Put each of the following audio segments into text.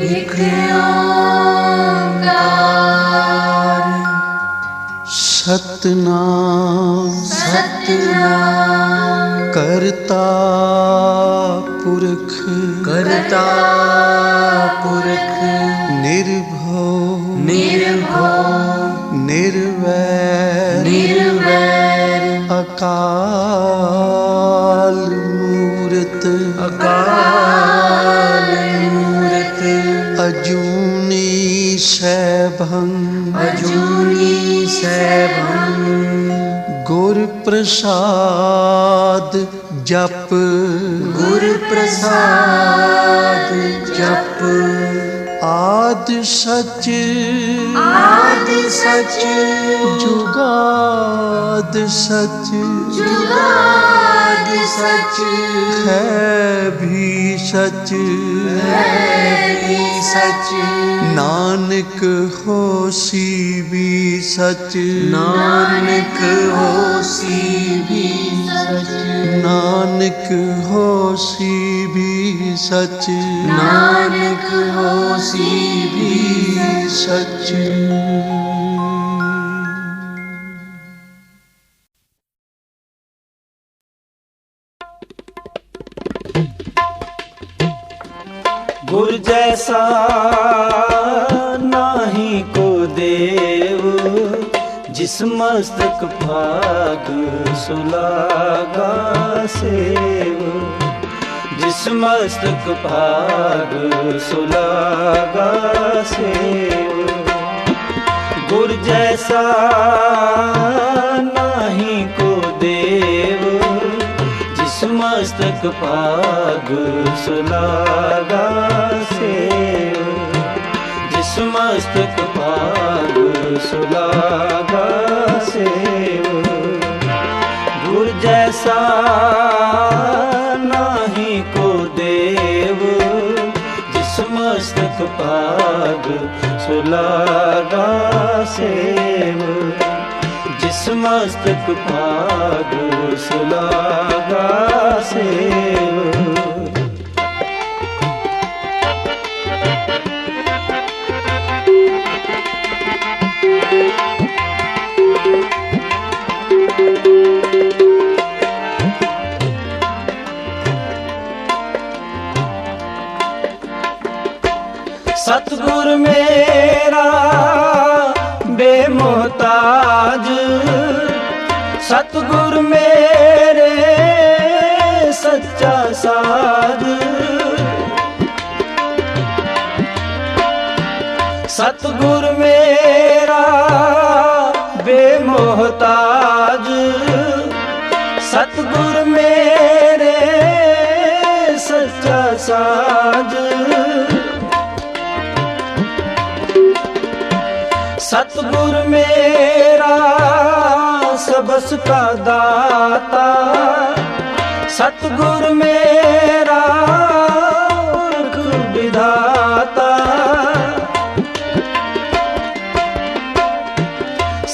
एक ओंकार सतनाम करता पुरख निर्भव निर्वैर अकाल मूरत अजूनी सैभं गुर प्रसाद जप आद सच जुगाद सच है भी सच नानक होसी भी सच नानक होसी भी सच गुर जैसा नाही को देव जिस मस्तक भाग सुलागा सेव जिस मस्तक भाग सुलागा सेव गुर जैसा नाही को देव जिस मस्तक भाग सुलागा सेव जिस मस्तक भाग सुलागा सेव गुर जैसा नाही को देव जिस मस्तक भाग सुलागा सेव जिस मस्तक भाग सुलागा सेव सतगुर मेरा बेमोहताज सतगुर मेरे सच्चा साज सतगुर मेरा बेमोहताज सतगुर मेरे सच्चा साज सतगुर मेरा सबस का दाता सतगुर मेरा पुरख विधाता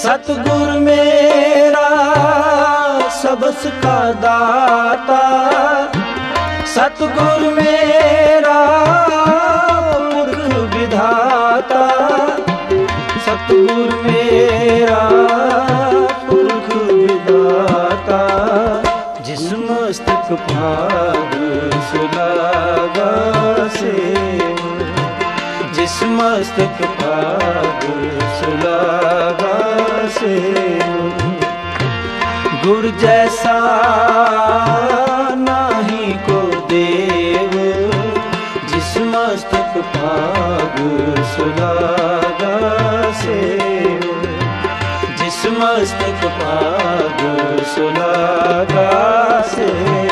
सतगुर मेरा सबस का दाता सतगुर मेरा पुरख विधाता सतगुर मेरा पुरख विधाता जिस मस्तक भाग सुलागा सेव जिस मस्तक भाग सुलागा सेव गुर जैसा नाही को देव जिस मस्तक भाग सुलागा सेव जिस मस्तक भाग सुलागा सेव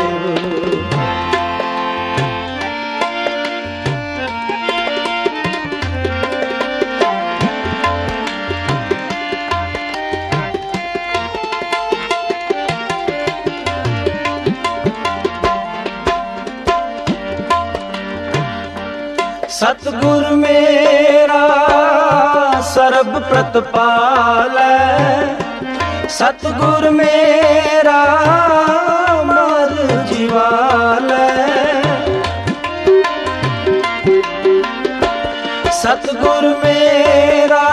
सतगुर मेरा सर्ब प्रतपाल सतगुर मेरा मर जीवा सतगुर मेरा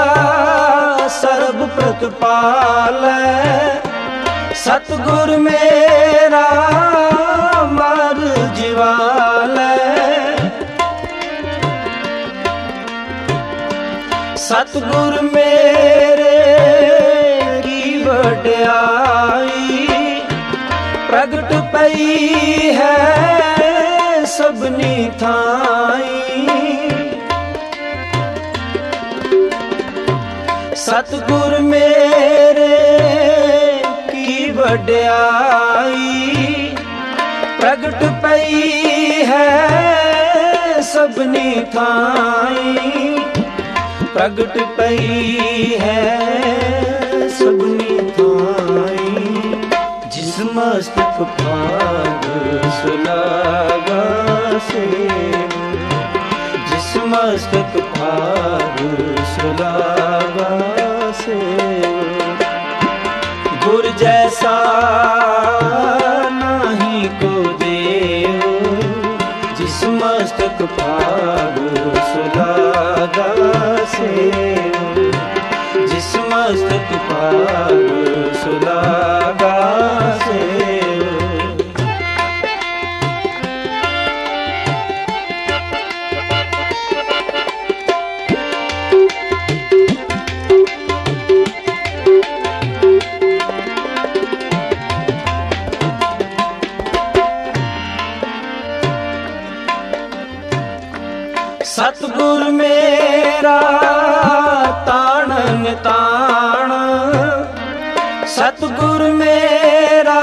सर्ब प्रतिपालै, सतगुर मेरा मर जीवालै, सतगुर मेरे की वड्याई प्रगट पई है सबनी थाई। सतगुर मेरे की वड्याई प्रगट पई है सबनी थाई, प्रगट पई है सबनी थाई। जिस मस्तक भाग सुलागा से, जिस मस्तक भाग सुलागा से, गुर जैसा नाही को देव, जिस मस्तक भाग सुलागा से, जिस मस्तक भाग सुलागा से। सतगुर मेरा ताणन ताण, सतगुर मेरा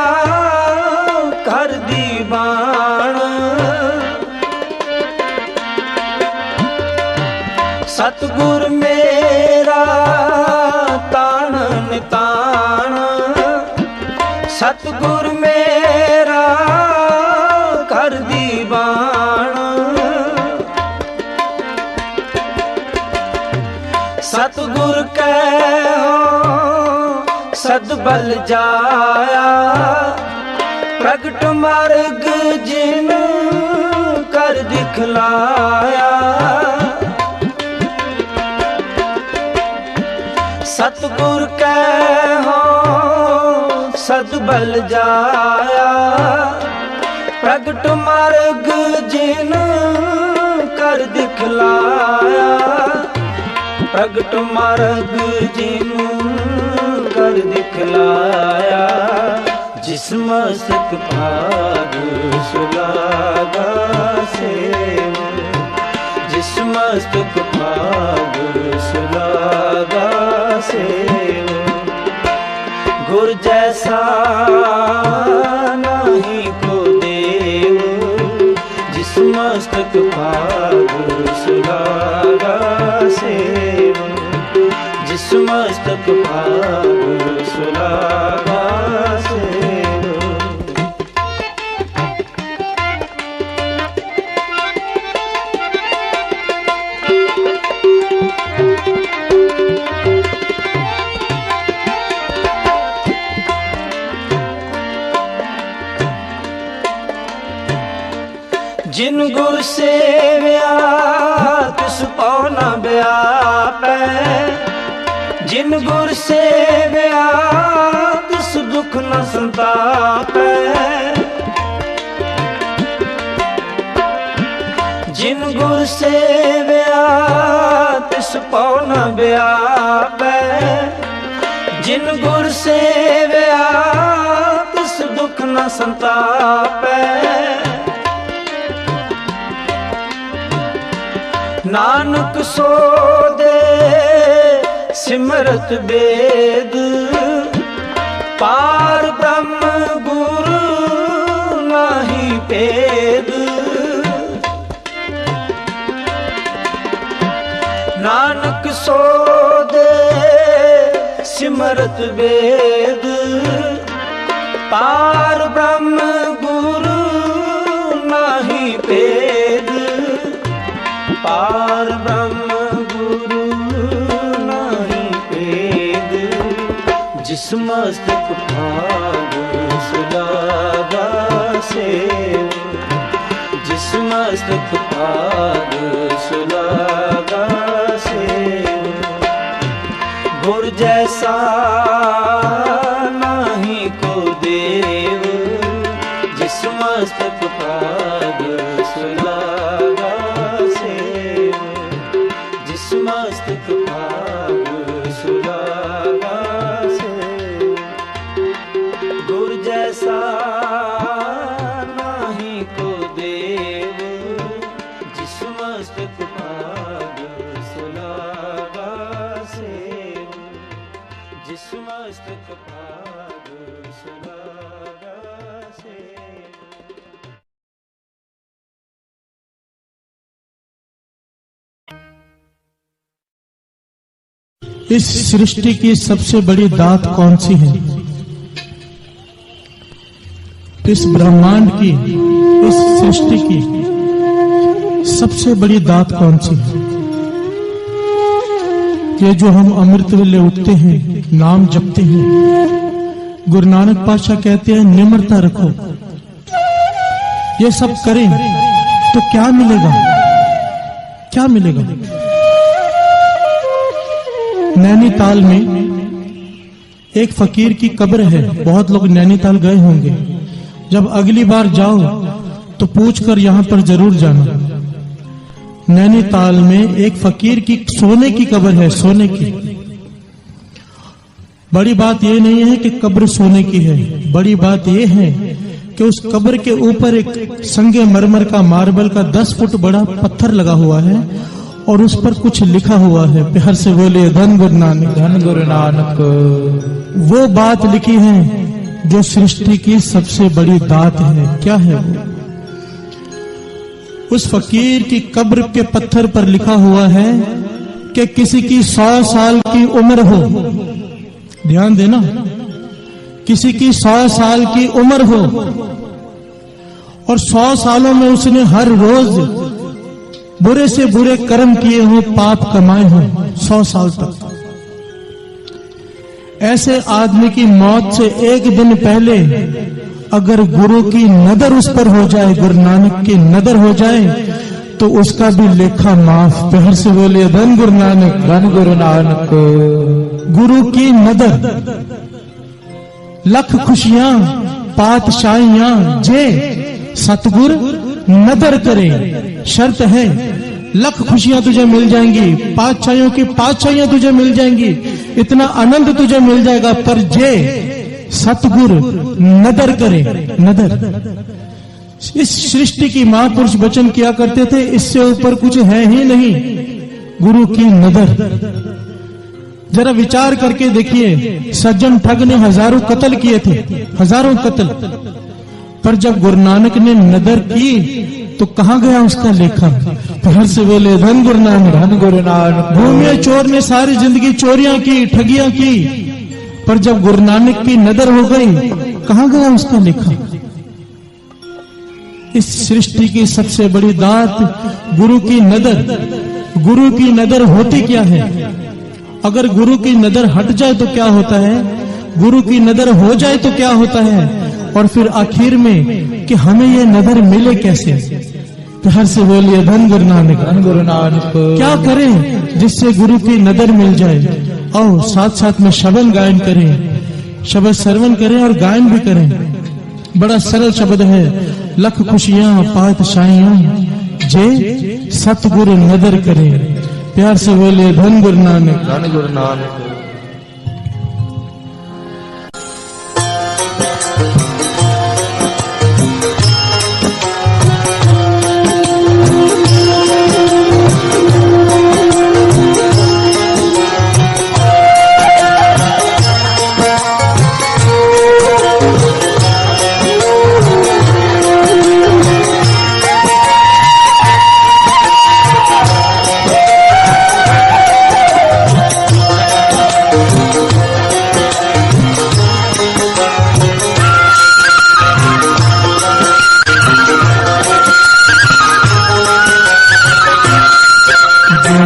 कर दीवान, सतगुर मेरा ताणन ताण, सतगुर मेरा कर दीवान, सतगुर कहो सदबल जाया प्रगट मार्ग जिन कर दिखलाया। सतगुर कहो सदबल जाया प्रगट मार्ग जिन कर दिखलाया, प्रगट मार्ग जिन कर दिखलाया। जिस मस्तक भाग सुलागा से, जिस मस्तक भाग सुलागा से, गुर जैसा नहीं को देव, जिस मस्तक भाग सुलागा से, जिस मस्तक भाग सुलागा से। जिन गुर सेव्या तिस पौना व्यापै, जिन गुर सेव्या तिस दुख न संतापै, जिन गुर सेव्या तिस पौना व्यापै, जिन गुर सेव्या तिस दुख न संतापै। नानक सो दे सिमरत वेद, पार ब्रह्म गुरु नाही भेद। नानक सो दे सिमरत वेद, पार ब्रह्म गुरु नाही भेद, पार ब्रह्म गुरु नाही भेद। जिस मस्तक भाग सुलागा से, जिस मस्तक भाग सुलागा जैसा नाही को देव, जिस मस्तक भाग सुलागा सेव, जिस मस्तक भाग सुलागा सेव। गुर जैसा नाही को देव, जिस मस्तक भाग सुलागा सेव, जिस मस्तक भाग सुलागा सेव। इस सृष्टि की सबसे बड़ी दात कौन सी है? इस ब्रह्मांड की, इस सृष्टि की सबसे बड़ी दात कौन सी है? ये जो हम अमृत वेले उठते हैं, नाम जपते हैं, गुरु नानक पातशाह कहते हैं निम्रता रखो। ये सब करें तो क्या मिलेगा? क्या मिलेगा? नैनीताल में एक फकीर की कब्र है। बहुत लोग नैनीताल गए होंगे। जब अगली बार जाओ तो पूछकर यहां पर जरूर जाना। नैनीताल में एक फकीर की सोने की कब्र है, सोने की। बड़ी बात यह नहीं है कि कब्र सोने की है, बड़ी बात यह है कि उस कब्र के ऊपर एक संगे मरमर का, मार्बल का 10 फुट बड़ा पत्थर लगा हुआ है और उस पर कुछ लिखा हुआ है। प्यार से बोलिए धन गुरु नानक, धन गुरु नानक। वो बात लिखी है जो सृष्टि की सबसे बड़ी दात है। क्या है वो? उस फकीर की कब्र के पत्थर पर लिखा हुआ है कि किसी की 100 साल की उम्र हो, ध्यान देना, किसी की 100 साल की उम्र हो और 100 सालों में उसने हर रोज बुरे से बुरे कर्म किए हों, पाप कमाए हों 100 साल तक। ऐसे आदमी की मौत से एक दिन पहले अगर गुरु की नजर उस पर हो जाए, गुरु नानक की नजर हो जाए, तो उसका भी लेखा माफ। प्यार से बोलिए धन गुरु नानक, धन गुरु नानक। गुरु की नजर, लख खुशियां पातशाहियां जे सतगुर नदर करे। शर्त है, लख खुशियां तुझे मिल जाएंगी, पातशाहियों की पातशाहियां तुझे मिल जाएंगी, इतना आनंद तुझे मिल जाएगा, पर जे सतगुर नदर करे। नदर, इस सृष्टि की महापुरुष वचन किया करते थे, इससे ऊपर कुछ है ही नहीं। गुरु की नदर। जरा विचार करके देखिए, सज्जन ठग ने हजारों कत्ल किए थे, हजारों कत्ल, पर जब गुरु नानक ने नदर की तो कहां गया उसका लेखा? प्यार से बोले धन गुरु नानक, धन गुरु नानक। भूमिया चोर ने सारी जिंदगी चोरियां की, ठगियां की, पर जब गुरु नानक की नदर हो गई, कहां गया उसका लेखा? इस सृष्टि की सबसे बड़ी दात गुरु की नदर। गुरु की नदर होती क्या है? अगर गुरु की नदर हट जाए तो क्या होता है? गुरु की नदर हो जाए तो क्या होता है? और फिर आखिर में कि हमें ये नजर मिले कैसे? प्यार से बोलिए धन गुरु नानक, धन गुरु नानक। क्या करें जिससे गुरु की नजर मिल जाए? आओ साथ साथ में शब्द गायन करें, शब्द श्रवण करें और गायन भी करें। बड़ा सरल शब्द है, लख खुशियां पातशाहियां जे सतगुरु नजर करें। प्यार से बोलिए धन गुरु नानक, धन गुरु नानक।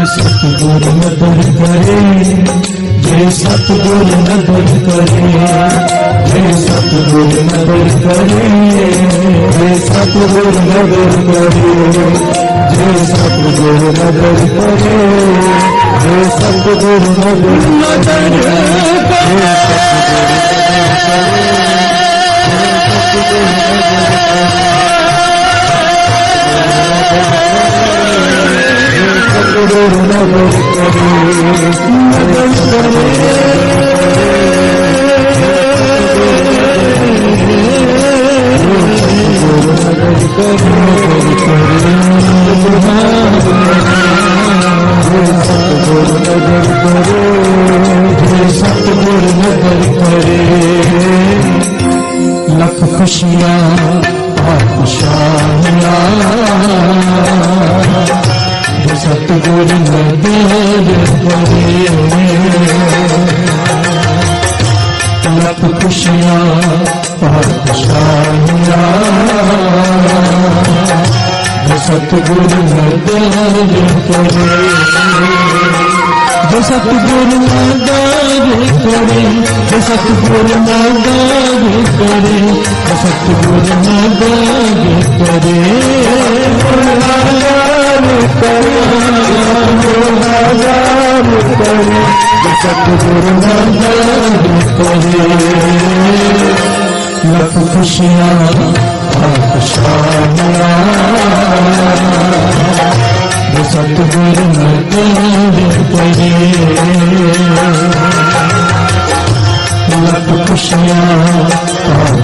सतगुरु नदर करे, जय सतगुरु नदर करे, जय सतगुरु नदर करे, जय सतगुरु नदर करे, जय सतगुरु नदर करे, जय सतगुरु नदर सतगुरु नदर करे लख खुशियाँ खुशियाँ सतगुरु नदर करे लख खुशियाँ खुशियाँ सतगुरु नदर करे जो सतगुरु नदर करे जो सतगुरु नदर करे जो सतगुरु नदर करे जो सतगुरु नदर करे लख खुशियाँ खुशियाँ सतगुरु नदर करे लख खुशियाँ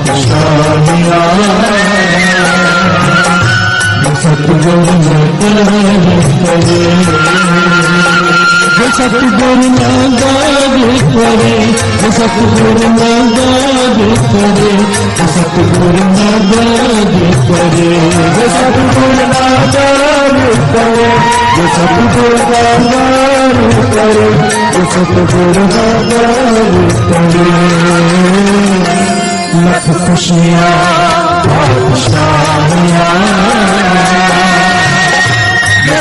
खुशियाँ सतगुरु नदर करे सतगुरु नदर करे सतगुरु नदर करे सतगुरु नदर करे सतगुरु नदर करे सतगुरु नदर करे सतगुरु नदर करे लख खुशियाँ खुशियाँ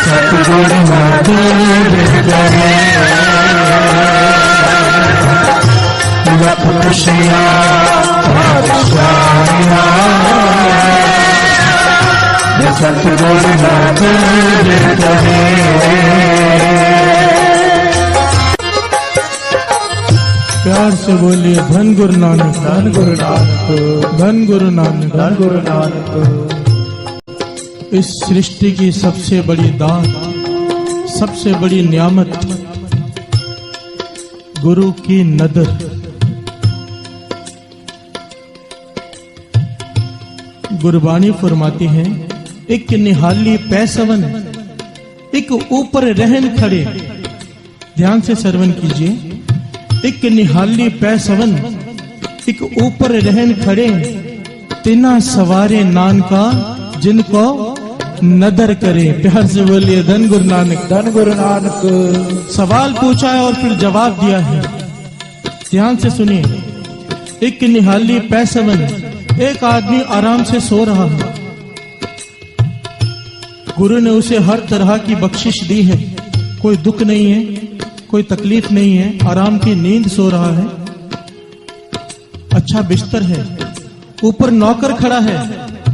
सतगुरु नदर करे लख खुशियाँ खुशियाँ सतगुरु नदर करे प्यार से बोलिए धन गुरु नानक धन गुरु नानक धन गुरु नानक धन गुरु नानक। इस सृष्टि की सबसे बड़ी दान सबसे बड़ी नियामत गुरु की नदर। गुरबाणी फरमाती है एक निहाली पैसवन एक ऊपर रहन खड़े। ध्यान से श्रवण कीजिए। एक निहाली पैसवन एक ऊपर रहन खड़े तिना सवारे नान का जिनको नदर करे। प्यार से बोलिए धन गुरु नानक धन गुरु नानक। सवाल पूछा है और फिर जवाब दिया है। ध्यान से सुनिए। एक निहाली पैसवन एक आदमी आराम से सो रहा है। गुरु ने उसे हर तरह की बख्शिश दी है। कोई दुख नहीं है कोई तकलीफ नहीं है आराम की नींद सो रहा है। अच्छा बिस्तर है ऊपर नौकर खड़ा है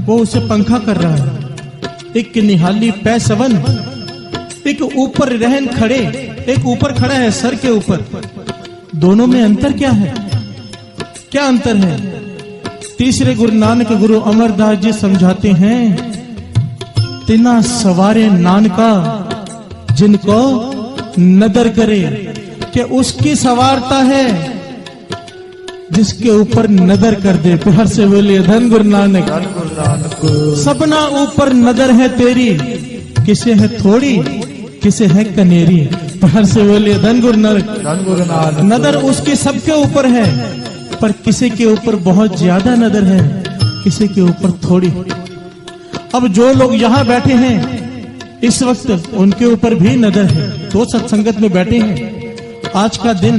वो उसे पंखा कर रहा है। एक निहाली पैसवन एक ऊपर रहन खड़े एक ऊपर खड़ा है सर के ऊपर। दोनों में अंतर क्या है क्या अंतर है। तीसरे गुरु नानक गुरु अमरदास जी समझाते हैं तिना सवारे नानका जिनको नदर करे कि उसकी सवारता है जिसके ऊपर नदर कर दे। प्यार से बोलिए धन गुरु नानक धन गुरु नानक। सबना ऊपर नदर है तेरी किसे है थोड़ी किसे है कनेरी। प्यार से बोलिए धन गुरु नानक धन गुरु नानक। नदर उसके सबके ऊपर है पर किसी के ऊपर बहुत ज्यादा नदर है किसी के ऊपर थोड़ी। अब जो लोग यहाँ बैठे हैं इस वक्त उनके ऊपर भी नदर है। दो सत्संगत में बैठे हैं। आज का दिन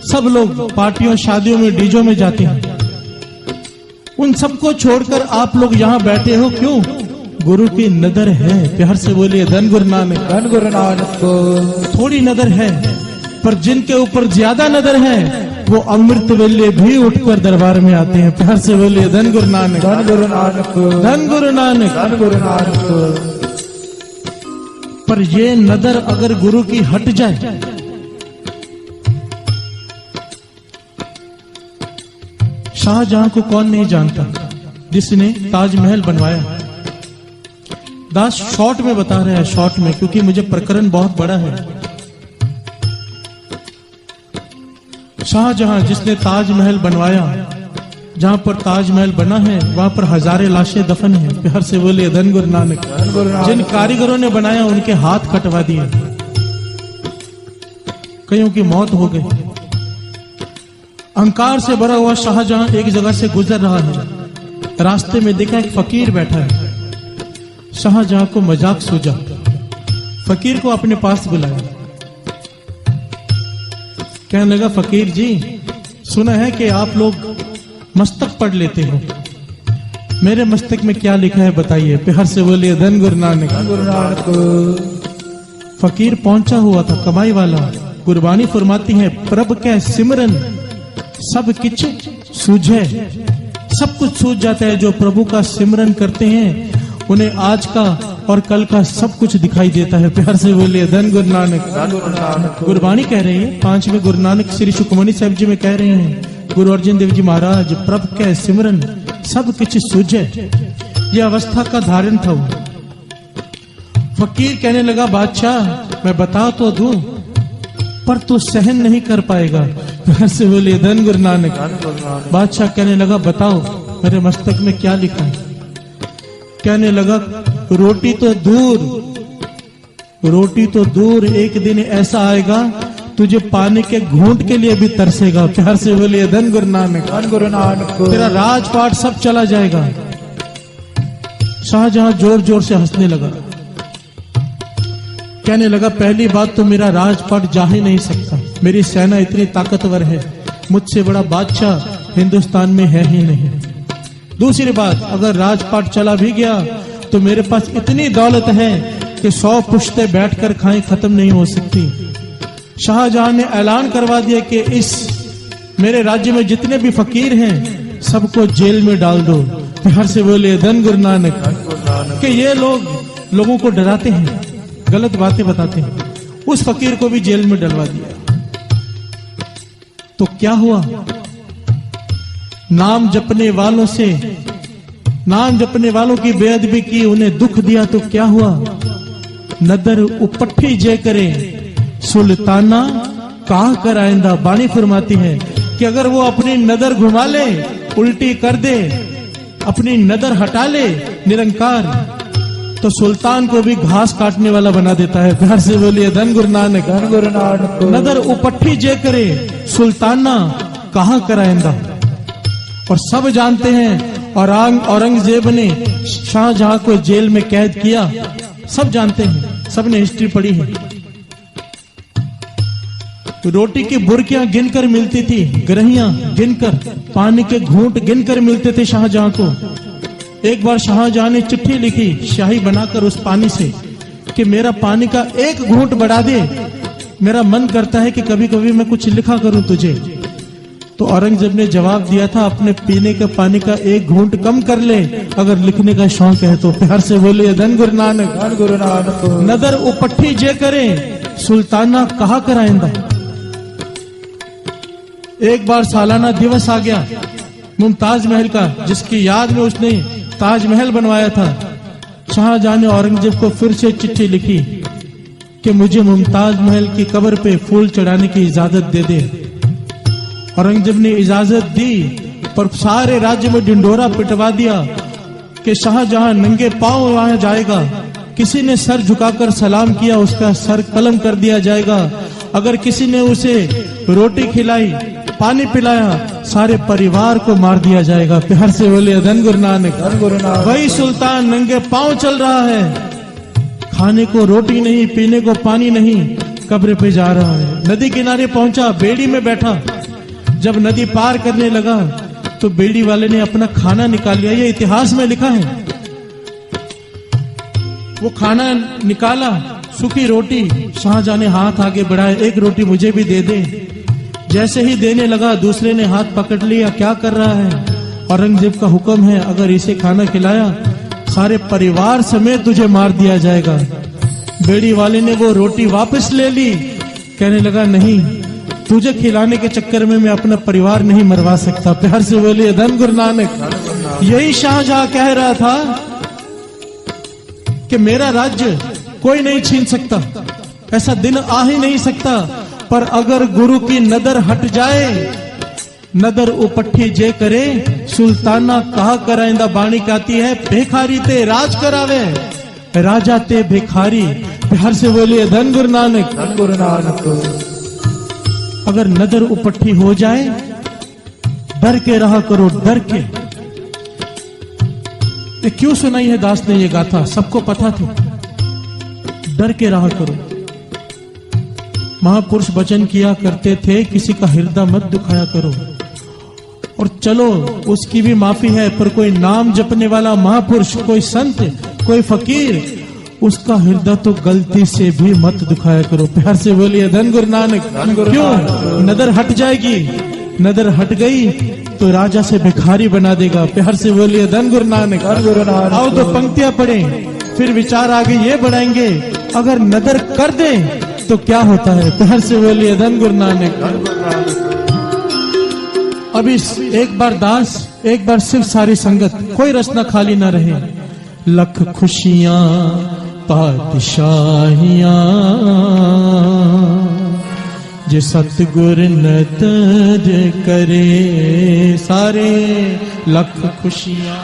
सब लोग पार्टियों शादियों में डीजों में जाते हैं। उन सबको छोड़कर आप लोग यहाँ बैठे हो क्यों। गुरु की नदर है। प्यार से बोलिए धन गुरु नानक धन गुरु नानक। थोड़ी नदर है पर जिनके ऊपर ज्यादा नदर है वो अमृत वेले भी उठकर दरबार में आते हैं। प्यार से बोलिए धन गुरु नानक धन गुरु नानक धन गुरु नानक धन गुरु नानक। पर ये नदर अगर गुरु की हट जाए, शाहजहां को कौन नहीं जानता जिसने ताजमहल बनवाया। दास शॉर्ट में बता रहे हैं, शॉर्ट में, क्योंकि मुझे प्रकरण बहुत बड़ा है। शाहजहां जिसने ताजमहल बनवाया, जहां पर ताजमहल बना है वहां पर हजारे लाशें दफन हैं। प्यार से बोले धन गुरु नानक। जिन कारीगरों ने बनाया उनके हाथ कटवा दिए, कईयों की मौत हो गई। अहंकार से भरा हुआ शाहजहां एक जगह से गुजर रहा है, रास्ते में देखा एक फकीर बैठा है। शाहजहां को मजाक सूझा, फकीर को अपने पास बुलाया। कहने लगा, फकीर जी, सुना है कि आप लोग मस्तक पढ़ लेते हो, मेरे मस्तक में क्या लिखा है बताइए। प्यार से बोलिए धन गुरु नानक। फकीर पहुंचा हुआ था, कमाई वाला। गुरबानी फरमाती है, प्रभ के सिमरन सब किछ सूझे। सब कुछ सूझ जाता है। जो प्रभु का सिमरन करते हैं उन्हें आज का और कल का सब कुछ दिखाई देता है। प्यार से बोलिए धन गुरु नानक। गुरबानी कह रही है, 5वें गुरु नानक श्री सुखमनी साहब जी में कह रहे हैं, गुरु अर्जन देव जी महाराज, प्रभ के सिमरन सब कुछ सूझे। यह अवस्था का धारण था वो। फकीर कहने लगा, बादशाह मैं बता तो दूं पर तू सहन नहीं कर पाएगा। प्यार से बोलिए धन गुरु नानक। बादशाह कहने लगा, बताओ मेरे मस्तक में क्या लिखा है। कहने लगा, रोटी तो दूर, एक दिन ऐसा आएगा तुझे पानी के घूंट के लिए भी तरसेगा। प्यार से बोलिए धन गुरु नानक। तेरा राजपाट सब चला जाएगा। शाहजहां जोर जोर से हंसने लगा। कहने लगा, पहली बात तो मेरा राजपाट जा ही नहीं सकता, मेरी सेना इतनी ताकतवर है, मुझसे बड़ा बादशाह हिंदुस्तान में है ही नहीं। दूसरी बात, अगर राजपाट चला भी गया तो मेरे पास इतनी दौलत है कि 100 पुश्ते बैठकर खाएं खत्म नहीं हो सकती। शाहजहां ने ऐलान करवा दिया कि इस मेरे राज्य में जितने भी फकीर हैं सबको जेल में डाल दो। प्यार से बोले धन गुरु नानक। कि ये लोग लोगों को डराते हैं, गलत बातें बताते हैं। उस फकीर को भी जेल में डलवा दिया। तो क्या हुआ? नाम जपने वालों की बेअदबी की, उन्हें दुख दिया तो क्या हुआ? नदर उपट्ठी जे करे सुल्ताना कहा कर आइंदा। बानी फरमाती है कि अगर वो अपनी नदर घुमा ले, उल्टी कर दे, अपनी नदर हटा ले निरंकार, तो सुल्तान को भी घास काटने वाला बना देता है। प्यार से बोलिए धन गुरु नानक। नदर उपट्ठी जे करे सुल्ताना कहा कर आइंदा। और सब जानते हैं, और औरंगजेब ने शाहजहां को जेल में कैद किया, सब जानते हैं, सबने हिस्ट्री पढ़ी है। रोटी की बुर्कियां गिनकर मिलती थी, ग्रहियां गिनकर, पानी के घूंट गिनकर मिलते थे शाहजहां को। एक बार शाहजहां ने चिट्ठी लिखी शाही बनाकर उस पानी से कि मेरा पानी का एक घूंट बढ़ा दे, मेरा मन करता है कि कभी कभी मैं कुछ लिखा करूं तुझे। तो औरंगजेब ने जवाब दिया था, अपने पीने के पानी का एक घूंट कम कर ले अगर लिखने का शौक है तो। प्यार से बोलिए धन गुरु नानक। नदर उपट्ठी जे करे सुल्ताना कहा कर आइंदा। एक बार सालाना दिवस आ गया मुमताज महल का, जिसकी याद में उसने ताजमहल बनवाया था। शाहजहां ने औरंगजेब को फिर से चिट्ठी लिखी कि मुझे मुमताज महल की कब्र पे फूल चढ़ाने की इजाजत दे दे। औरंगजेब ने इजाजत दी, पर सारे राज्य में ढिंढोरा पिटवा दिया कि शाहजहां नंगे पांव वहां जाएगा, किसी ने सर झुकाकर सलाम किया उसका सर कलम कर दिया जाएगा। अगर किसी ने उसे रोटी खिलाई, पानी पिलाया, सारे परिवार को मार दिया जाएगा। प्यार से बोले धन गुरु नानक। वही सुल्तान नंगे पांव चल रहा है, खाने को रोटी नहीं, पीने को पानी नहीं, कब्र पे जा रहा है। नदी किनारे पहुंचा, बेड़ी में बैठा। जब नदी पार करने लगा तो बेड़ी वाले ने अपना खाना निकाल लिया। ये इतिहास में लिखा है। वो खाना निकाला, सूखी रोटी। शाहजहां ने हाथ आगे बढ़ाया, एक रोटी मुझे भी दे दे। जैसे ही देने लगा दूसरे ने हाथ पकड़ लिया, क्या कर रहा है? औरंगजेब का हुक्म है, अगर इसे खाना खिलाया सारे परिवार समेत तुझे मार दिया जाएगा। बेड़ी वाले ने वो रोटी वापस ले ली। कहने लगा नहीं, तुझे खिलाने के चक्कर में मैं अपना परिवार नहीं मरवा सकता। प्यार से बोलिए धन गुरु नानक। यही शाहजहां कह रहा था कि मेरा राज्य कोई नहीं छीन सकता, ऐसा दिन आ ही नहीं सकता, पर अगर गुरु की नदर हट जाए, नदर उपट्ठी जे करे, सुल्ताना कहा कराइंदा बाणी कहती है, भिखारी ते राज करावे, राजा ते भिखारी। प्यार से बोलिए धन गुरु नानक। धन गुरु नानक। अगर नदर उपट्ठी हो जाए, डर के रहा करो, डर के। ये क्यों सुनाई है दास ने ये गाथा? सबको पता थी, डर के रहा करो। महापुरुष वचन किया करते थे, किसी का हृदय मत दुखाया करो। और चलो उसकी भी माफी है, पर कोई नाम जपने वाला महापुरुष, कोई संत, कोई फकीर, उसका हृदय तो गलती से भी मत दुखाया करो। प्यार से बोलिए धन गुरु नानक। क्यों? नदर हट जाएगी, नदर हट गई तो राजा से भिखारी बना देगा। प्यार से बोलिए धन गुरु नानक। आओ तो पंक्तियां पढ़े, फिर विचार आगे ये बढ़ाएंगे, अगर नदर कर दे तो क्या होता है। प्यार से बोलिए धन गुरु नानक। अभी एक बार दास, एक बार सिर्फ सारी संगत, कोई रचना खाली ना रहे। लख खुशियां पातशाहियां जे सतगुर नदर करे, सारे लख खुशियां।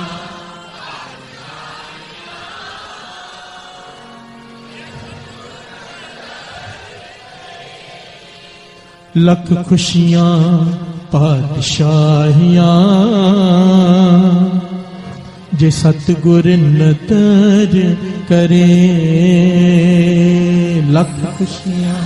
लख खुशियां पातशाहियां जे सतगुर नदर करे, लख खुशियां।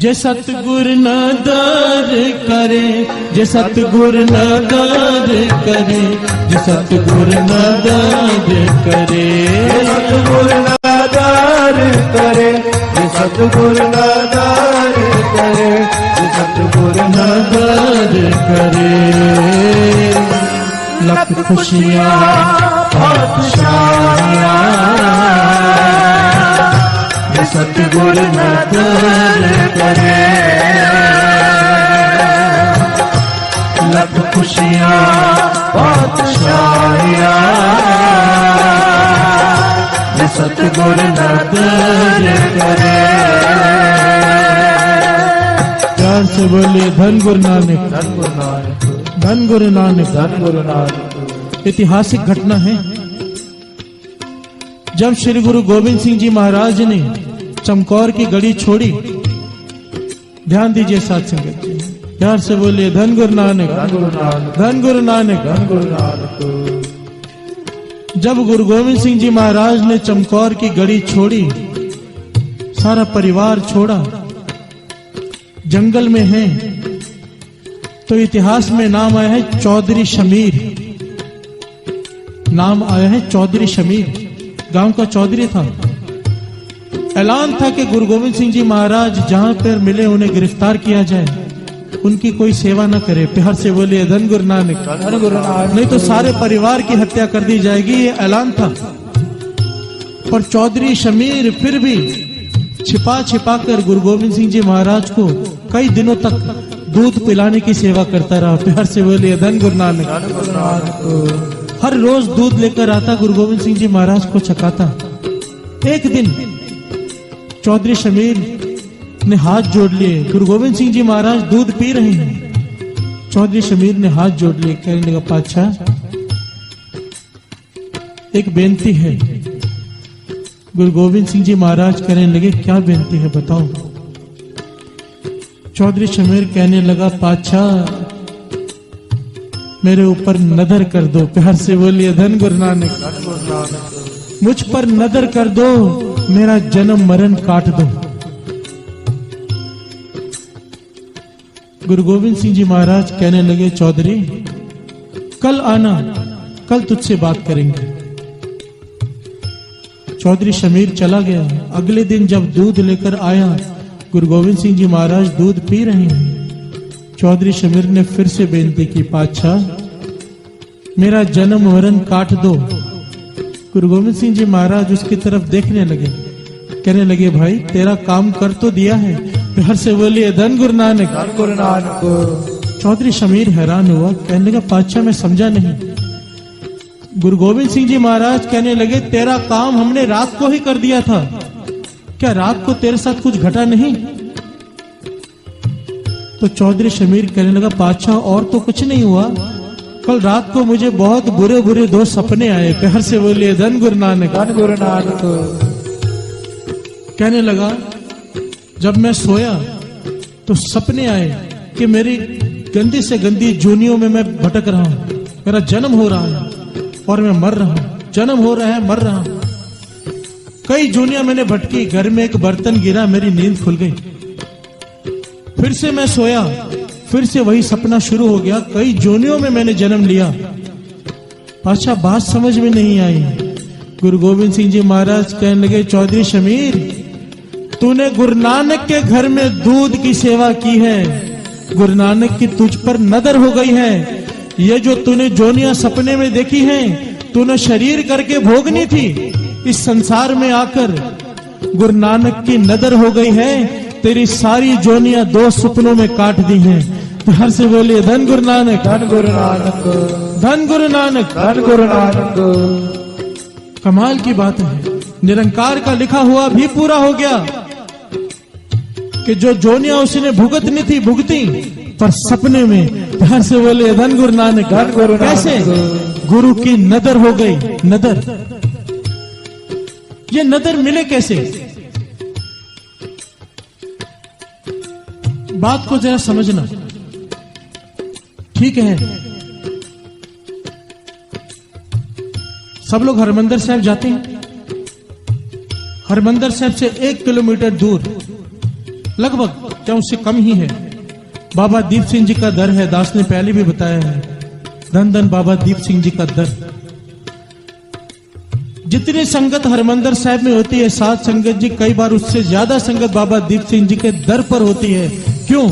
जे सतगुर नदर करे, जे सतगुर नदर करे, जे सतगुर नदर करे, सतगुर नदर करे, जे सतगुर नदर करे, जे सतगुर नदर करे, लख खुशियां पातशाहियां जे सतगुर नदर करे, लख खुशियां पातशाहियां जे सतगुर नदर करे। प्यार से बोले धन गुरु नानक। धन गुरु नानक। धन गुरु नानक। धन गुरु नानक। ऐतिहासिक घटना है, जब श्री गुरु गोविंद सिंह जी महाराज ने चमकौर की गढ़ी छोड़ी। ध्यान दीजिए साथ संगत जी, प्यार से बोलिए धन गुरु नानक। धन गुरु नानक। धन गुरु नानक। धन गुरु नानक। जब गुरु गोविंद सिंह जी महाराज ने चमकौर की गढ़ी छोड़ी, सारा परिवार छोड़ा, जंगल में है, तो इतिहास में नाम आया है चौधरी शमीर। नाम आया है चौधरी शमीर, गांव का चौधरी था। ऐलान था कि गुरु गोविंद सिंह जी महाराज जहां पर मिले उन्हें गिरफ्तार किया जाए, उनकी कोई सेवा न करे। प्यार से बोलिए धन गुरु नानक। धन गुरु नानक। नहीं तो सारे परिवार की हत्या कर दी जाएगी, ये ऐलान था। पर चौधरी शमीर फिर भी छिपा छिपा कर गुरु गोविंद सिंह जी महाराज को कई दिनों तक दूध पिलाने की सेवा करता रहा। प्यार से बोलिए धन गुरु नानक। धन गुरु नानक। हर रोज दूध लेकर आता, गुरु गोविंद सिंह जी महाराज को छकाता। एक दिन चौधरी शमीर ने हाथ जोड़ लिए, गुरु गोविंद सिंह जी महाराज दूध पी रहे हैं। चौधरी शमीर ने हाथ जोड़ लिए, कहने लगा पातशाह एक बेनती है। गुरु गोविंद सिंह जी महाराज कहने लगे क्या बेनती है बताओ। चौधरी शमीर कहने लगा पातशाह मेरे ऊपर नजर कर दो। प्यार से बोलिए धन गुरु नानक। धन गुरु नानक। मुझ पर नजर कर दो, मेरा जन्म मरण काट दो। गुरु गोविंद सिंह जी महाराज कहने लगे चौधरी कल आना, कल तुझसे बात करेंगे। चौधरी शमीर चला गया। अगले दिन जब दूध लेकर आया, गुरु गोविंद सिंह जी महाराज दूध पी रहे हैं। चौधरी शमीर ने फिर से बेनती की पातशाह मेरा जन्म मरण काट दो। गुरु गोविंद सिंह जी महाराज उसकी तरफ देखने लगे, कहने लगे भाई तेरा काम कर तो दिया है। प्यार से बोलिए धन गुरु नानक। धन गुरु नानक। चौधरी शमीर हैरान हुआ, कहने लगा पातशाह मैं समझा नहीं। गुरु गोविंद सिंह जी महाराज कहने लगे तेरा काम हमने रात को ही कर दिया था, क्या रात को तेरे साथ कुछ घटा नहीं? तो चौधरी शमीर कहने लगा पातशाह और तो कुछ नहीं हुआ, कल रात को मुझे बहुत बुरे बुरे 2 सपने आए। प्यार से बोलिए धन गुरु नानक। धन गुरु नानक। कहने लगा जब मैं सोया तो सपने आए कि मेरी गंदी से गंदी जोनियों में मैं भटक रहा हूं, मेरा जन्म हो रहा है और मैं मर रहा हूं, जन्म हो रहा है मर रहा हूं। कई जोनियां मैंने भटकी, घर में एक बर्तन गिरा, मेरी नींद खुल गई। फिर से मैं सोया, फिर से वही सपना शुरू हो गया, कई जोनियों में मैंने जन्म लिया। पातशाह बात समझ में नहीं आई। गुरु गोविंद सिंह जी महाराज कहने लगे चौधरी शमीर तूने गुरु नानक के घर में दूध की सेवा की है, गुरु नानक की तुझ पर नजर हो गई है। ये जो तूने जोनियां सपने में देखी हैं, तूने शरीर करके भोगनी थी, इस संसार में आकर गुरु नानक की नजर हो गई है, तेरी सारी जोनियां 2 सपनों में काट दी हैं। प्यार से बोलिए धन गुरु नानक। धन गुरु नानक। धन गुरु नानक। धन गुरु नानक। कमाल की बात है, निरंकार का लिखा हुआ भी पूरा हो गया कि जो जोनियां उसने भुगतनी थी भुगती, पर सपने में। प्यार से बोले धन गुरु नानक। धन गुरु नानक। कैसे? गुरु की नदर हो गई। नदर, ये नदर मिले कैसे? बात को जरा समझना। ठीक है, सब लोग हरमंदिर साहब जाते हैं। हरमंदिर साहब से 1 किलोमीटर दूर, लगभग क्या उससे कम ही है, बाबा दीप सिंह जी का दर है। दास ने पहले भी बताया है, धन धन बाबा दीप सिंह जी का दर। जितनी संगत हरमंदिर साहब में होती है, साथ संगत जी, कई बार उससे ज्यादा संगत बाबा दीप सिंह जी के दर पर होती है। क्यों?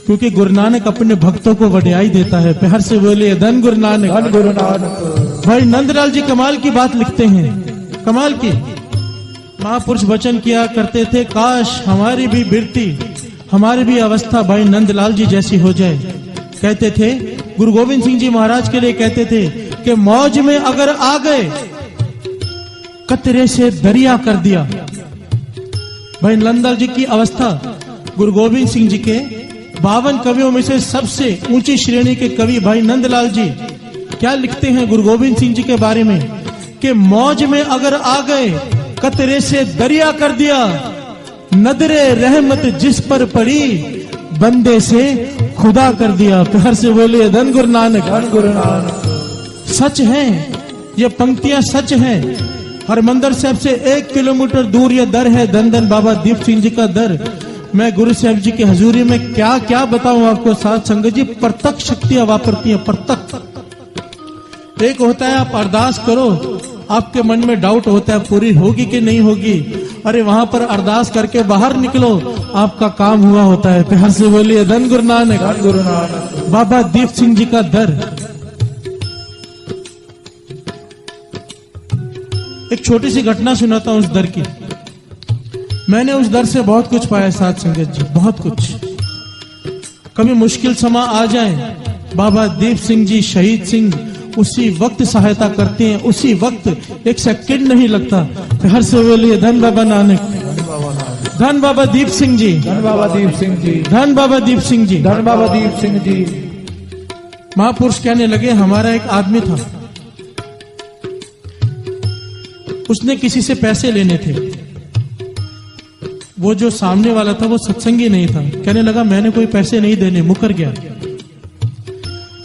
क्योंकि गुरु नानक अपने भक्तों को वड्याई देता है। प्यार से बोलिए धन गुरु नानक। धन गुरु नानक। भाई नंदलाल जी कमाल की बात लिखते हैं, कमाल की। महापुरुष वचन किया करते थे, काश हमारी भी बिरती, हमारी भी अवस्था भाई नंदलाल जी जैसी हो जाए। कहते थे, गुरु गोविंद सिंह जी महाराज के लिए कहते थे कि मौज में अगर आ गए, कतरे से दरिया कर दिया। भाई नंदलाल जी की अवस्था, गुरु गोविंद सिंह जी के 52 कवियों में से सबसे ऊंची श्रेणी के कवि भाई नंदलाल जी क्या लिखते हैं गुरु गोविंद सिंह जी के बारे में कि मौज में अगर आ गए, कतरे से दरिया कर दिया, नदरे रहमत जिस पर पड़ी, बंदे से खुदा कर दिया। प्यार से बोलिए धन गुरु नानक। धन गुरु नानक। सच है, ये पंक्तियां सच हैं। हरमंदिर साहब से 1 किलोमीटर दूर ये दर है, धन धन बाबा दीप सिंह जी का दर। मैं गुरु साहब जी की हजूरी में क्या क्या बताऊं आपको। साथ संगत जी प्रत्यक्ष शक्तियां वापरती हैं, प्रत्यक्ष। एक होता है आप अरदास करो, आपके मन में डाउट होता है पूरी होगी कि नहीं होगी, अरे वहां पर अरदास करके बाहर निकलो, आपका काम हुआ होता है। प्यार से बोलिए धन गुरु नानक। धन गुरु नानक। बाबा दीप सिंह जी का दर। एक छोटी सी घटना सुनाता हूं उस दर की। मैंने उस दर से बहुत कुछ पाया साथ संगत जी, बहुत कुछ। कभी मुश्किल समा आ जाए, बाबा दीप सिंह जी, शहीद सिंह उसी वक्त सहायता करते हैं, उसी वक्त, 1 सेकंड नहीं लगता। प्यार से बोलिए धन बाबा नानक। धन बाबा दीप सिंह जी। धन बाबा दीप सिंह जी। धन बाबा दीप सिंह जी। धन बाबा दीप सिंह जी। महापुरुष कहने लगे, हमारा एक आदमी था, उसने किसी से पैसे लेने थे। वो जो सामने वाला था वो सत्संगी नहीं था। कहने लगा मैंने कोई पैसे नहीं देने, मुकर गया।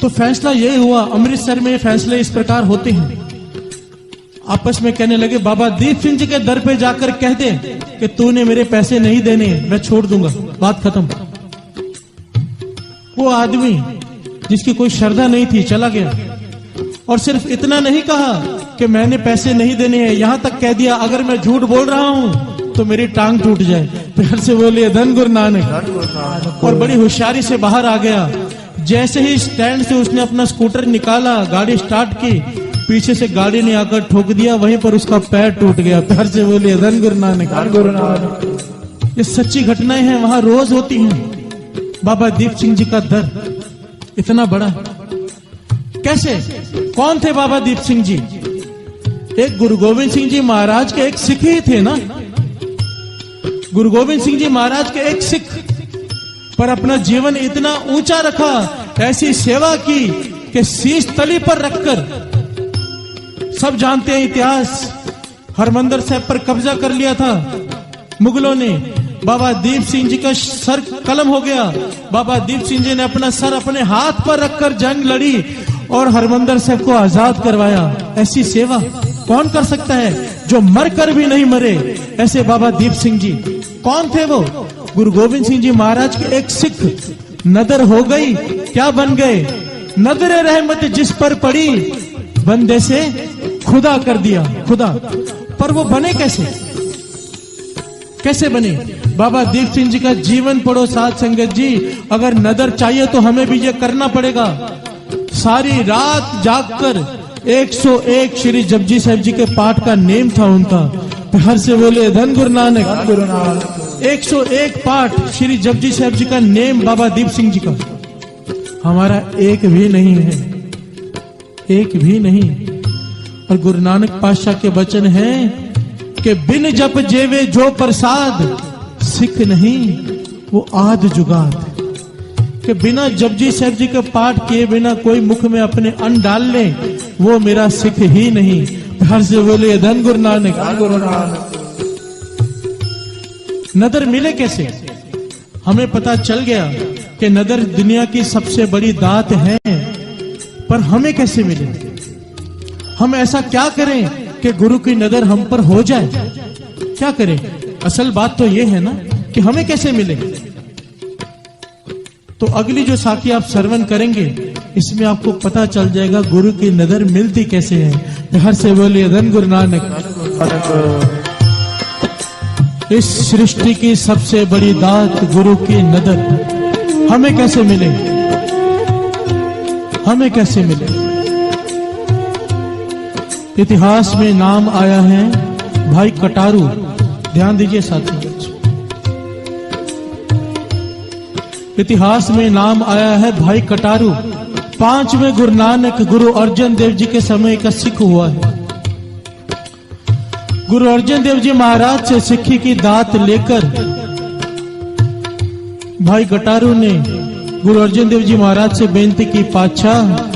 तो फैसला यही हुआ, अमृतसर में फैसले इस प्रकार होते हैं, आपस में कहने लगे बाबा दीप सिंह जी के दर पे जाकर कह दे कि तूने मेरे पैसे नहीं देने, मैं छोड़ दूंगा, बात खत्म। वो आदमी जिसकी कोई श्रद्धा नहीं थी चला गया, और सिर्फ इतना नहीं कहा कि मैंने पैसे नहीं देने हैं, यहां तक कह दिया अगर मैं झूठ बोल रहा हूं तो मेरी टांग टूट जाए। प्यार से बोलिए धन गुरु नानक। और बड़ी होशियारी से बाहर आ गया। जैसे ही स्टैंड से उसने अपना स्कूटर निकाला, गाड़ी स्टार्ट की, पीछे से गाड़ी ने आकर ठोक दिया, वहीं पर उसका पैर टूट गया। पैर से बोलिए धन गुरु नानक। धन गुरु नानक। ये सच्ची घटनाएं हैं, वहां रोज होती हैं। बाबा दीप सिंह जी का दर इतना बड़ा कैसे? कौन थे बाबा दीप सिंह जी? एक गुरु गोविंद सिंह जी महाराज के एक सिख ही थे ना। गुरु गोविंद सिंह जी महाराज के एक सिख, पर अपना जीवन इतना ऊंचा रखा, ऐसी सेवा की कि शीश तली पर रखकर, सब जानते हैं इतिहास, हरमंदिर साहब पर कब्जा कर लिया था मुगलों ने। बाबा दीप सिंह जी का सर कलम हो गया। बाबा दीप सिंह जी ने अपना सर अपने हाथ पर रखकर जंग लड़ी और हरमंदिर साहब को आजाद करवाया। ऐसी सेवा कौन कर सकता है? जो मर कर भी नहीं मरे, ऐसे बाबा दीप सिंह जी। कौन थे वो? गुरु गोविंद सिंह जी महाराज के एक सिख। नदर हो गई, क्या बन गए? नदर रहमत जिस पर पड़ी, बंदे से खुदा कर दिया, खुदा। पर वो बने कैसे? कैसे बने? बाबा दीप सिंह जी का जीवन पढ़ो साध संगत जी। अगर नदर चाहिए तो हमें भी ये करना पड़ेगा। सारी रात जागकर 101 श्री जपजी साहब जी के पाठ का नेम था उनका। हर से बोले धन गुरु नानक। धन गुरु नानक। 101 पाठ श्री जपजी साहब जी का नेम बाबा दीप सिंह जी का। हमारा एक भी नहीं है, एक भी नहीं। और गुरु नानक पातशाह के वचन हैं कि बिन जप जेवे जो प्रसाद, सिख नहीं वो आद जुगाद। कि बिना जपजी साहब जी के पाठ किए बिना कोई मुख में अपने अन्न डाल ले, वो मेरा सिख ही नहीं। हर से बोले धन गुरु नानक। धन गुरु नानक। नदर मिले कैसे? हमें पता चल गया कि नदर दुनिया की सबसे बड़ी दात है, पर हमें कैसे मिले? हम ऐसा क्या करें कि गुरु की नजर हम पर हो जाए? क्या करें? असल बात तो यह है ना कि हमें कैसे मिले। तो अगली जो साखी आप श्रवण करेंगे, इसमें आपको पता चल जाएगा गुरु की नजर मिलती कैसे है। हर से बोलिए धन गुरु नानक। इस सृष्टि की सबसे बड़ी दात गुरु की नजर हमें कैसे मिले? हमें कैसे मिले? इतिहास में नाम आया है भाई कटारू। ध्यान दीजिए साथियों, इतिहास में नाम आया है भाई कटारू। 5वें गुरु नानक गुरु अर्जन देव जी के समय का सिख हुआ है। गुरु अर्जन देव जी महाराज से सिक्खी की दात लेकर भाई कटारू ने गुरु अर्जन देव जी महाराज से बेनती की, पातशाह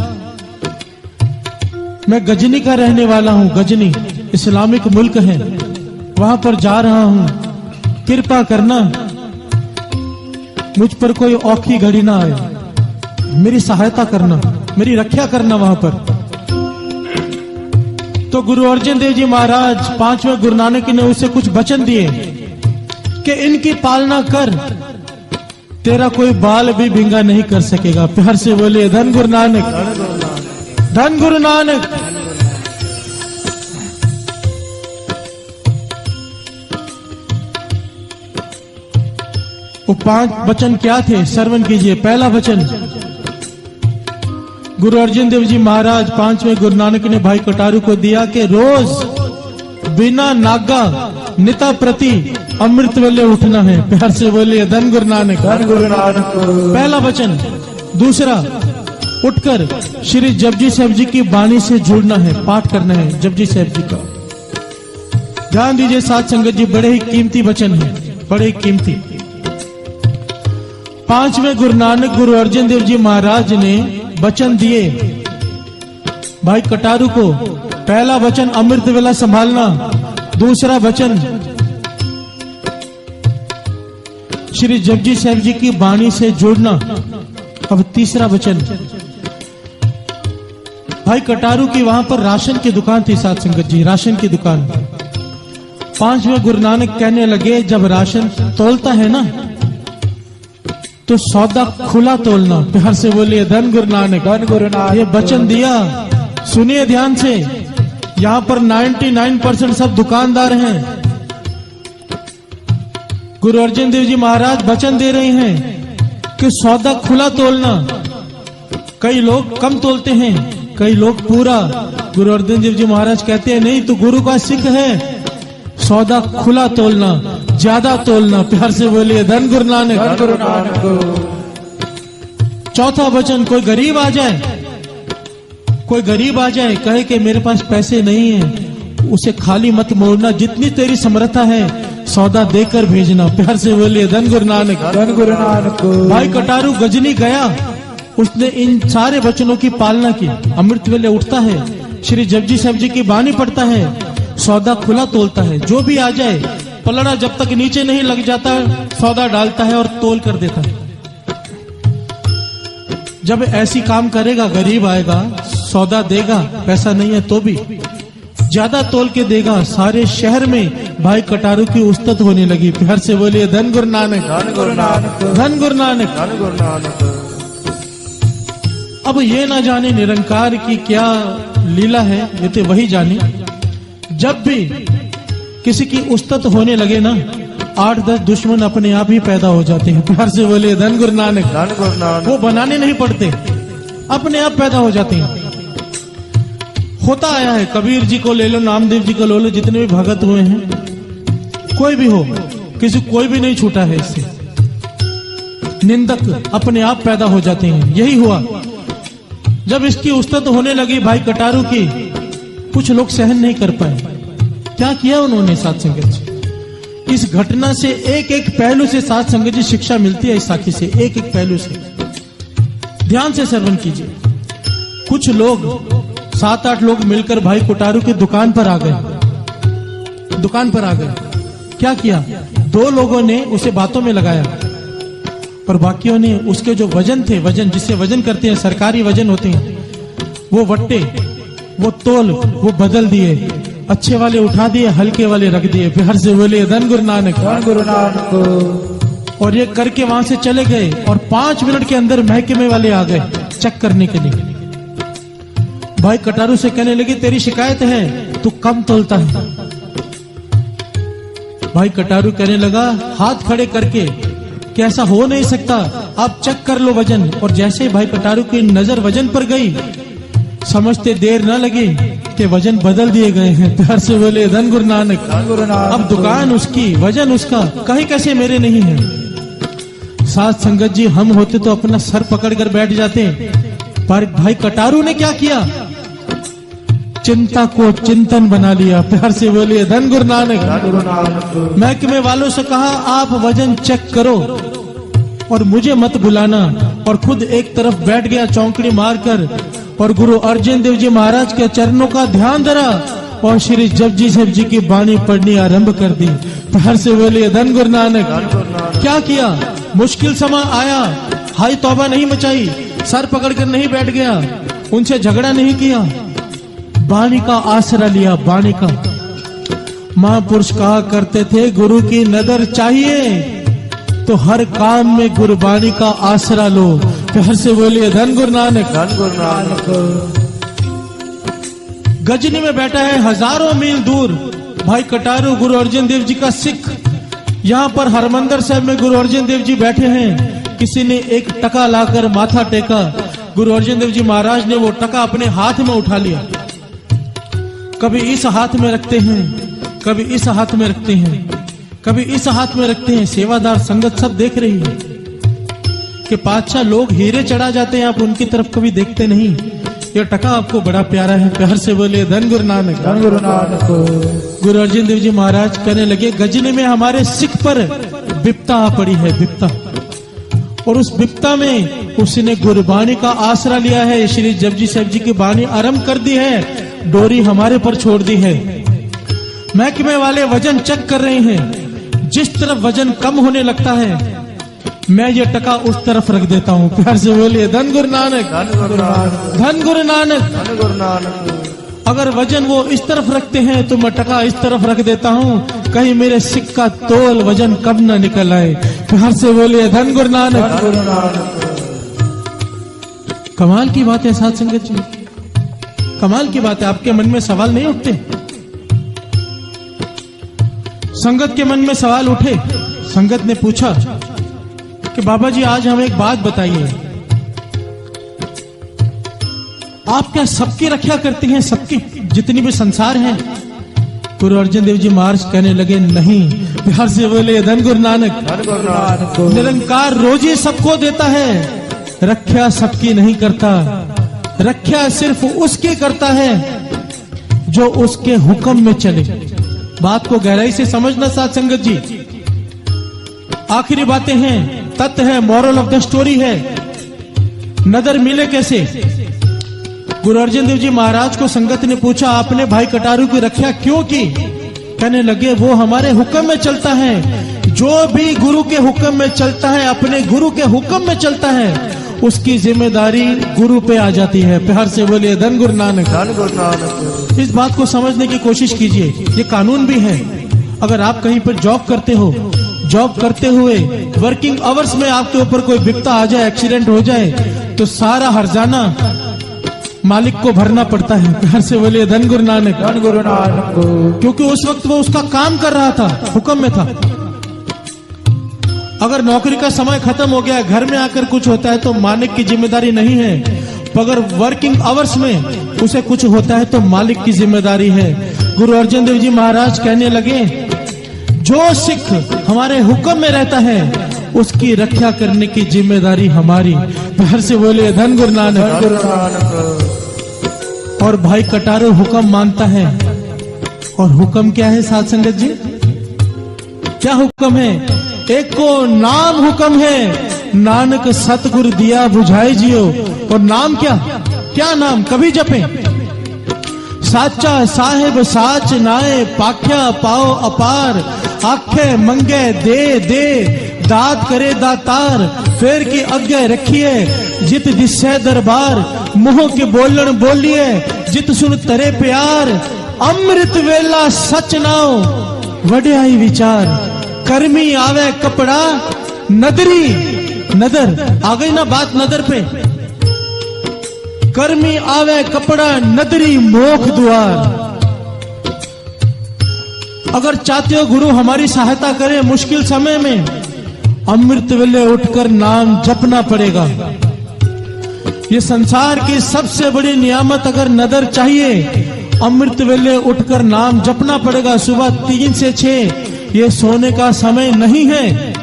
मैं गजनी का रहने वाला हूं। गजनी इस्लामिक मुल्क है, वहां पर जा रहा हूं, कृपा करना मुझ पर कोई औखी घड़ी ना आए, मेरी सहायता करना, मेरी रक्षा करना वहां पर। तो गुरु अर्जन देव जी महाराज 5वें गुरु नानक ने उसे कुछ वचन दिए कि इनकी पालना कर, तेरा कोई बाल भी भिंगा नहीं कर सकेगा। प्यार से बोलिए धन गुरु नानक। धन गुरु नानक। वो 5 वचन क्या थे? श्रवण कीजिए। पहला वचन, गुरु अर्जन देव जी महाराज 5वें गुरु नानक ने भाई कटारू को दिया कि रोज बिना नागा निता प्रति अमृत वेले उठना है। प्यार से बोलिए धन गुरु नानक। धन गुरु नानक। पहला वचन। दूसरा, उठकर श्री जपजी साहब जी की वाणी से जुड़ना है, पाठ करना है जपजी साहब जी का। ध्यान दीजिए साथ संगत जी, बड़े ही कीमती वचन है, बड़े ही कीमती। 5वें गुरु नानक गुरु अर्जन देव जी महाराज ने वचन दिए भाई कटारू को। पहला वचन अमृत वेला संभालना, दूसरा वचन श्री जपजी साहब जी की वाणी से जुड़ना। अब तीसरा वचन, भाई कटारू की वहां पर राशन की दुकान थी साथ संगत जी, राशन की दुकान। 5वें गुरु नानक कहने लगे जब राशन तोलता है ना तो सौदा खुला तोलना। प्यार से बोलिए धन गुरु नानक। धन गुरु नानक। ये वचन दिया, सुनिए ध्यान से। यहाँ पर 99% सब दुकानदार हैं। गुरु अर्जन देव जी महाराज वचन दे रहे हैं कि सौदा खुला तोलना, कई लोग कम तोलते हैं, कई लोग पूरा। गुरु अर्जन देव जी महाराज कहते हैं नहीं, तो गुरु का सिख है, सौदा खुला तोलना, ज्यादा तोलना। प्यार से बोलिए धन गुरु नानक। धन गुरु नानक। चौथा वचन, कोई गरीब आ जाए, कोई गरीब आ जाए कहे कि मेरे पास पैसे नहीं है, उसे खाली मत मोड़ना, जितनी तेरी समर्था है सौदा देकर भेजना। प्यार से बोलिए धन गुरु नानक। धन गुरु नानक। भाई कटारू गजनी गया, उसने इन सारे वचनों की पालना की। अमृत वेले उठता है, श्री जपजी साहब जी की बानी पढ़ता है, सौदा खुला तोलता है। जो भी आ जाए, पलड़ा जब तक नीचे नहीं लग जाता सौदा डालता है और तोल कर देता है। जब ऐसी काम करेगा, गरीब आएगा, सौदा देगा, पैसा नहीं है तो भी ज्यादा तोल के देगा। सारे शहर में भाई कटारू की उस्तत होने लगी। प्यार से बोलिए धन गुरु नानक। धन गुरु नानक। धन गुरु नानक। धन गुरु नानक। अब ये ना जाने निरंकार की क्या लीला है, ये तो वही जाने। जब भी किसी की उस्तत होने लगे ना, 8-10 दुश्मन अपने आप ही पैदा हो जाते हैं। प्यार से बोले धन गुरु नानक। धन गुरु नानक। वो बनाने नहीं पड़ते, अपने आप पैदा हो जाते हैं। होता आया है, कबीर जी को ले लो, नामदेव जी को ले लो, जितने भी भगत हुए हैं, कोई भी हो, किसी कोई भी नहीं छूटा है इससे। निंदक अपने आप पैदा हो जाते हैं। यही हुआ जब इसकी उस्तत होने लगी भाई कटारू की, कुछ लोग सहन नहीं कर पाए। क्या किया उन्होंने? साध संगत जी, इस घटना से एक एक पहलू से साध संगत जी शिक्षा मिलती है। इस साखी से एक एक पहलू से ध्यान से श्रवण कीजिए। कुछ लोग 7-8 लोग मिलकर भाई कटारू की दुकान पर आ गए। दुकान पर आ गए, क्या किया? 2 लोगों ने उसे बातों में लगाया और बाकियों ने उसके जो वजन थे, वजन जिससे वजन करते हैं, सरकारी वजन होते हैं, वो वट्टे, वो तोल, वो बदल दिए। अच्छे वाले उठा दिए, हल्के वाले रख दिए। प्यार से बोले धन गुरु नानक। धन गुरु नानक। और ये करके वहां से चले गए और 5 मिनट के अंदर महकमे वाले आ गए चेक करने के लिए। भाई कटारू से कहने लगे तेरी शिकायत है, तू कम तोलता है। भाई कटारू कहने लगा हाथ खड़े करके कि ऐसा हो नहीं सकता, आप चेक कर लो वजन। और जैसे ही भाई कटारू की नजर वजन पर गई, समझते देर न लगी कि वजन बदल दिए गए हैं। प्यार से बोले धन गुरु नानक। धन गुरु नानक। अब दुकान उसकी, वजन उसका, कहीं कैसे मेरे नहीं है। साध संगत जी, हम होते तो अपना सर पकड़ कर बैठ जाते, पर भाई कटारू ने क्या किया? चिंता को चिंतन बना लिया। प्यार से बोलिए धन गुरु नानक। धन गुरु नानक। महकमे वालों से कहा आप वजन चेक करो और मुझे मत बुलाना, और खुद एक तरफ बैठ गया चौंकड़ी मारकर और गुरु अर्जन देव जी महाराज के चरणों का ध्यान धरा और श्री जपजी साहब जी की बाणी पढ़नी आरंभ कर दी। प्यार से बोलिए धन गुरु नानक। क्या किया? मुश्किल समय आया, हाई तौबा नहीं मचाई, सर पकड़कर नहीं बैठ गया, उनसे झगड़ा नहीं किया, बाणी का आसरा लिया। बाणी का महापुरुष कहा करते थे, गुरु की नजर चाहिए तो हर काम में गुरबाणी का आसरा लो। प्यार से बोलिए धन गुरु नानक। धन गुरु नानक। गजनी में बैठा है हजारों मील दूर भाई कटारू, गुरु अर्जन देव जी का सिख। यहाँ पर हरमंदिर साहब में गुरु अर्जन देव जी बैठे हैं। किसी ने एक टका लाकर माथा टेका, गुरु अर्जन देव जी महाराज ने वो टका अपने हाथ में उठा लिया। कभी इस हाथ में रखते हैं, कभी इस हाथ में रखते हैं, कभी इस हाथ में रखते हैं। सेवादार संगत सब देख रही है कि 5-6 लोग हीरे चढ़ा जाते हैं, आप उनकी तरफ कभी देखते नहीं। ये टका आपको बड़ा प्यारा है। प्यार से बोले धन गुरु नानक। धन गुरु नानक। गुरु अर्जन देव जी महाराज कहने लगे, गजनी में हमारे सिख पर विपता आ पड़ी है, विपता। और उस विपता में उसने गुरबाणी का आसरा लिया है, श्री जपजी साहब जी की बाणी आरंभ कर दी है, डोरी हमारे पर छोड़ दी है। महकमे वाले वजन चेक कर रहे हैं, जिस तरफ वजन कम होने लगता है मैं ये टका उस तरफ रख देता हूँ। प्यार से बोलिए धन गुरु नानक। धन गुरु नानक। धन गुरु नानक। धन गुरु नानक। अगर वजन वो इस तरफ रखते हैं तो मैं टका इस तरफ रख देता हूँ, कहीं मेरे सिख का तोल वजन कम न निकल आए। प्यार से बोलिए धन गुरु नानक। धन गुरु नानक। कमाल की बात है साध संगत जी, कमाल की बात है। आपके मन में सवाल नहीं उठते? संगत के मन में सवाल उठे। संगत ने पूछा कि बाबा जी आज हमें एक बात बताइए। आप क्या सबकी रक्षा करते हैं? सबकी जितनी भी संसार है? गुरु अर्जन देव जी महाराज कहने लगे नहीं। प्यार से बोले धन गुरु नानक। धन गुरु नानक। निरंकार रोजी सबको देता है, रक्षा सबकी नहीं करता। रक्षा सिर्फ उसकी करता है जो उसके हुक्म में चले। बात को गहराई से समझना साथ संगत जी। आखिरी बातें हैं, तथ्य है, मॉरल ऑफ द स्टोरी है। नदर मिले कैसे? गुरु अर्जन देव जी महाराज को संगत ने पूछा, आपने भाई कटारू की रक्षा क्यों की? कहने लगे वो हमारे हुक्म में चलता है। जो भी गुरु के हुक्म में चलता है, अपने गुरु के हुक्म में चलता है, उसकी जिम्मेदारी गुरु पे आ जाती है। प्यार से बोलिए धन गुरु नानक। धन गुरु नानक। इस बात को समझने की कोशिश कीजिए। ये कानून भी है। अगर आप कहीं पर जॉब करते हो, जॉब करते हुए वर्किंग आवर्स में आपके ऊपर कोई विपदा आ जाए, एक्सीडेंट हो जाए, तो सारा हर्जाना मालिक को भरना पड़ता है। प्यार से बोलिए धन गुरु नानक। धन गुरु नानक। क्योंकि उस वक्त वो उसका काम कर रहा था, हुक्म में था। अगर नौकरी का समय खत्म हो गया, घर में आकर कुछ होता है तो मालिक की जिम्मेदारी नहीं है। अगर वर्किंग आवर्स में उसे कुछ होता है तो मालिक की जिम्मेदारी है। गुरु अर्जन देव जी महाराज कहने लगे, जो सिख हमारे हुक्म में रहता है उसकी रक्षा करने की जिम्मेदारी हमारी। बाहर से बोले धन गुरु नानक। धन गुरु नानक। और भाई कटारू हुक्म मानता है। और हुक्म क्या है साथ संगत जी? क्या हुक्म है? एक को नाम हुक्म है, नानक सतगुरु दिया बुझाए जियो। और नाम क्या? क्या नाम? कभी जपे। साचा साहेब साच नाए, पाख्या पाओ अपार, आखे मंगे दे दे, दात करे दातार, फेर की अज्ञा रखिए, जित दिशे दरबार, मुंह के बोलन बोलिए, जित सुन तरे प्यार, अमृत वेला सच नाओ, वड्याई विचार, कर्मी आवे कपड़ा नदरी। नदर आ गई ना बात नदर पे। कर्मी आवे कपड़ा नदरी मोख द्वार। अगर चाहते हो गुरु हमारी सहायता करे मुश्किल समय में, अमृत वेले उठकर नाम जपना पड़ेगा। ये संसार की सबसे बड़ी नियामत अगर नदर चाहिए, अमृत वेले उठकर नाम जपना पड़ेगा। सुबह 3 से 6 ये सोने का समय नहीं है।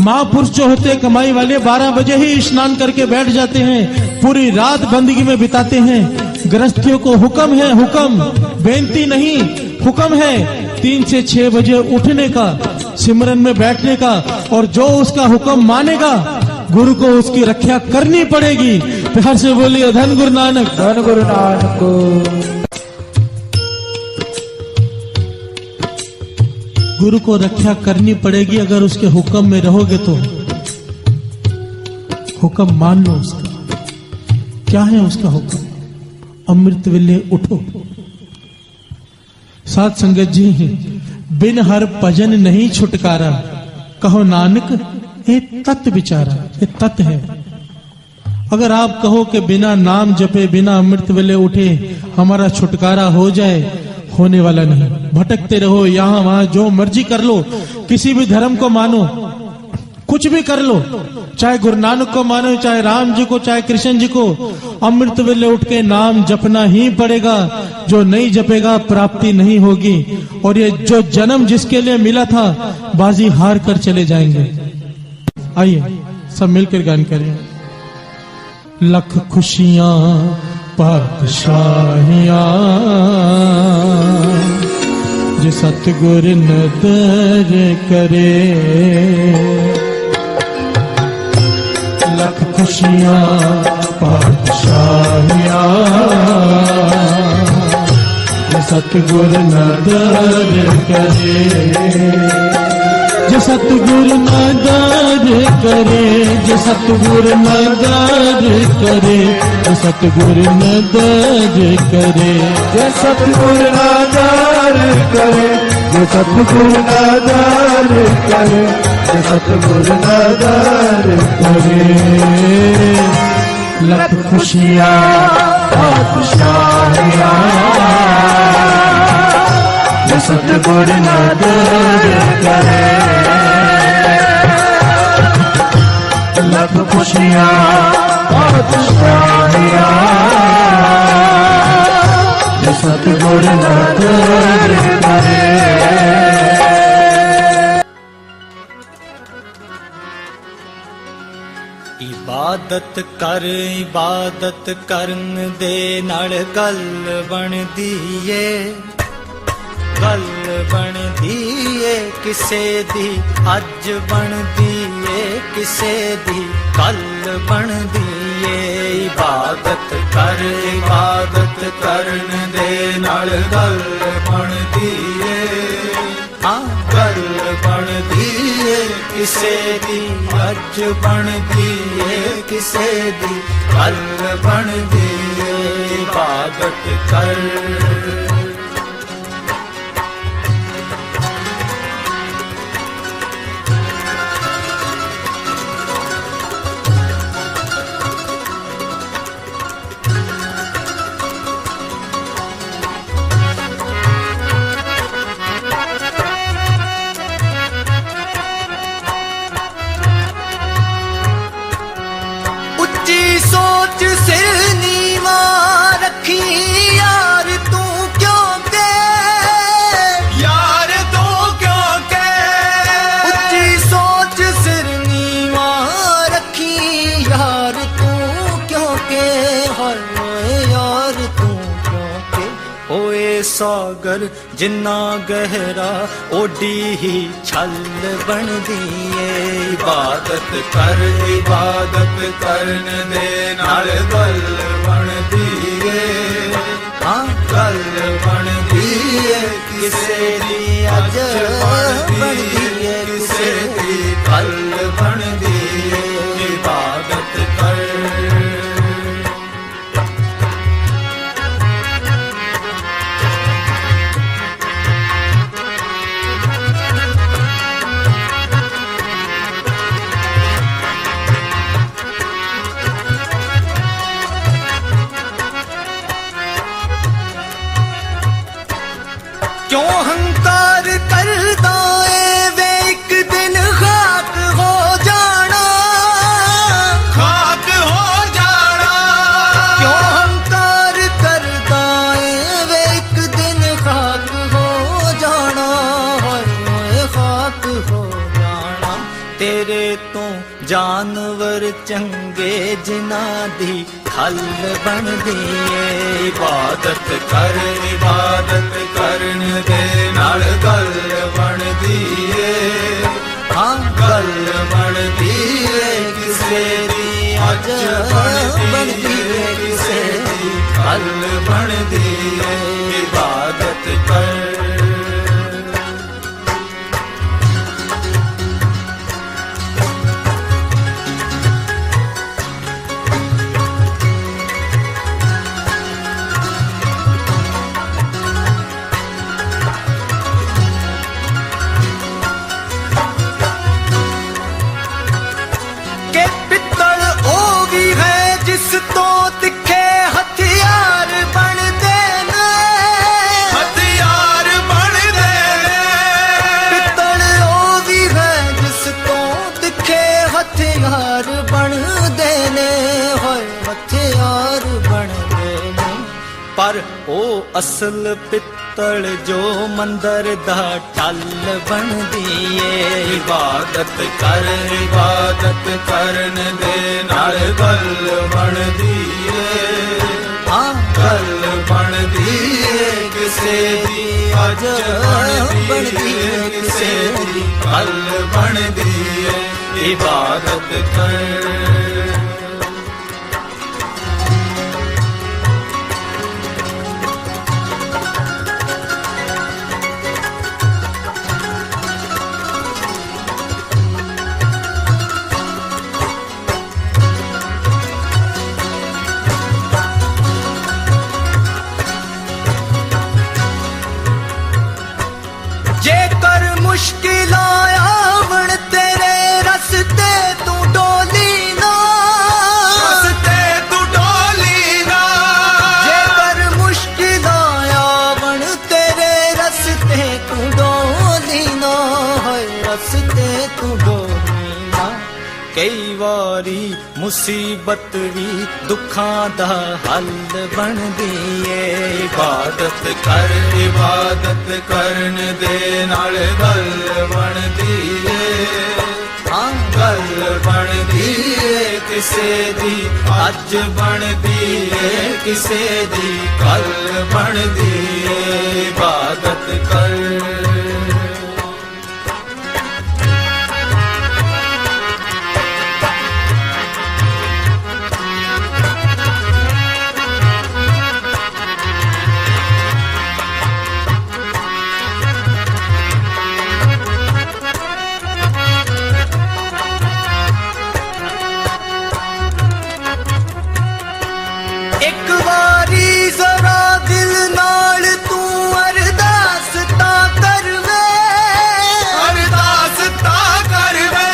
महापुरुष जो होते कमाई वाले 12 बजे ही स्नान करके बैठ जाते हैं, पूरी रात बंदगी में बिताते हैं। गृहस्थियों को हुक्म है, हुक्म बेनती नहीं, हुक्म है 3 से 6 बजे उठने का, सिमरन में बैठने का। और जो उसका हुक्म मानेगा, गुरु को उसकी रक्षा करनी पड़ेगी। प्यार से बोलिए धन गुरु नानक। धन गुरु नानक। गुरु को रक्षा करनी पड़ेगी। अगर उसके हुक्म में रहोगे तो हुक्म मान लो उसका। क्या है उसका हुक्म? अमृत वेले उठो। साथ संगत जी, बिन हर भजन नहीं छुटकारा, कहो नानक ये तत्व विचारा। ये तत्व है। अगर आप कहो कि बिना नाम जपे, बिना अमृत वेले उठे हमारा छुटकारा हो जाए, होने वाला नहीं। भटकते रहो यहां वहां, जो मर्जी कर लो, किसी भी धर्म को मानो, कुछ भी कर लो, चाहे गुरु नानक को मानो, चाहे राम जी को, चाहे कृष्ण जी को, अमृत वेले उठ के नाम जपना ही पड़ेगा। जो नहीं जपेगा प्राप्ति नहीं होगी। और ये जो जन्म जिसके लिए मिला था, बाजी हार कर चले जाएंगे। आइए सब मिलकर गान करें। लख खुशियां पातशाहियां, जो सतगुर नदर करे, लख खुशियां पातशाहियां, जो सतगुर नदर करे, जो सतगुर नदर करे, जो सतगुर नदर करे, जो सतगुर नदर करे, जो सतगुर नदर करे, जो सतगुर नदर करे, जो सतगुर नदर करे। लख खुशियां पातशाहियां, जो सतगुर नदर करे, लख खुशियां पातशाहियां, सतगुर नदर करे। ਇਬਾਦਤ ਕਰਨ ਦੇ ਨਾਲ ਗੱਲ ਬਣਦੀ ਏ, ਗੱਲ ਬਣਦੀ ਏ ਕਿਸੇ ਦੀ ਅੱਜ ਬਣਦੀ ਏ ਕਿਸੇ ਦੀ ਕੱਲ ਬਣਦੀ ਏ। ਇਬਾਦਤ ਕਰਨ ਦੇ ਨਾਲ ਗੱਲ ਬਣਦੀ ਏ, ਹਾਂ ਗੱਲ ਬਣਦੀ ਏ ਕਿਸੇ ਦੀ ਅੱਜ ਬਣਦੀ ਏ ਕਿਸੇ ਦੀ ਕੱਲ ਬਣਦੀ ਏ। ਇਬਾਦਤ ਕਰ सोच सिर नीवा रखी यार तू क्यों के, यार तू क्यों के। उच्ची सोच सिर नीवा रखी यार तू क्यों के, हाय यार तू क्यों के। ओए सागर जिन्ना गहरा ओडी ही छल बनदी ਏ। ਇਬਾਦਤ ਕਰਨ ਦੇ ਨਾਲ ਗੱਲ ਬਣਦੀ ਏ, ਹਾਂ ਗੱਲ ਬਣਦੀ ਏ ਕਿਸੇ ਦੀ ਅੱਜ ਬਣਦੀ ਏ ਕਿਸੇ ਦੀ ਕੱਲ ਬਣਦੀ ਏ। ਇਬਾਦਤ ਕਰ क्यों हंकार करदा ए वे एक दिन खाक हो जाना, खाक हो जाना। क्यों हंकार करदा ए वे एक दिन खाक हो जाना, हाय खाक हो जाना। तेरे तो जानवर चंगे जिन्हां दी खल बनदी ਏ। ਇਬਾਦਤ ਕਰਨ ਦੇ ਨਾਲ ਗੱਲ ਬਣਦੀ ਏ, ਹਾਂ ਗੱਲ ਬਣਦੀ ਏ ਕਿਸੇ ਦੀ ਅੱਜ ਬਣਦੀ ਏ ਕਿਸੇ ਦੀ ਕੱਲ ਬਣਦੀ ਏ। ਇਬਾਦਤ ਕਰ जिस तो तिखे हथियार बनते ने, हथियार बनते ने। पित्तल ओ भी है जिस तो तिखे हथियार बनते ने, होए हथियार बनते ने। पर ओ असल पित्तल जो मंदर दा टल बनदी ਏ। ਇਬਾਦਤ ਕਰਨ ਦੇ ਨਾਲ ਗੱਲ ਬਣਦੀ ਏ, ਹਾਂ ਗੱਲ ਬਣਦੀ ਏ ਕਿਸੇ ਦੀ ਅੱਜ ਬਣਦੀ ਏ ਕਿਸੇ ਦੀ ਕੱਲ ਬਣਦੀ ਏ। ਇਬਾਦਤ ਕਰ जेकर मुश्किल आवन तेरे रस्ते तू डोली ना, रस्ते तू डोली ना। जेकर मुश्किल आवन तेरे रस्ते तू डोली ना, है रस्ते तू डोली ना। ਕਈ ਵਾਰੀ ਮੁਸੀਬਤ ਵੀ ਦੁੱਖਾਂ ਦਾ ਹੱਲ ਬਣਦੀ ਏ। ਇਬਾਦਤ ਕਰਨ ਦੇ ਨਾਲ ਗੱਲ ਬਣਦੀ ਏ। ਹਾਂ ਗੱਲ ਬਣਦੀ ਏ ਕਿਸੇ ਦੀ, ਅੱਜ ਬਣਦੀ ਏ ਕਿਸੇ ਦੀ, ਕੱਲ ਬਣਦੀ ਏ ਇਬਾਦਤ ਕਰ। ਇੱਕ ਵਾਰੀ ਜ਼ਰਾ ਦਿਲ ਨਾਲ ਤੂੰ ਅਰਦਾਸ ਤਾਂ ਕਰ ਵੇ, ਅਰਦਾਸ ਤਾਂ ਕਰ ਵੇ।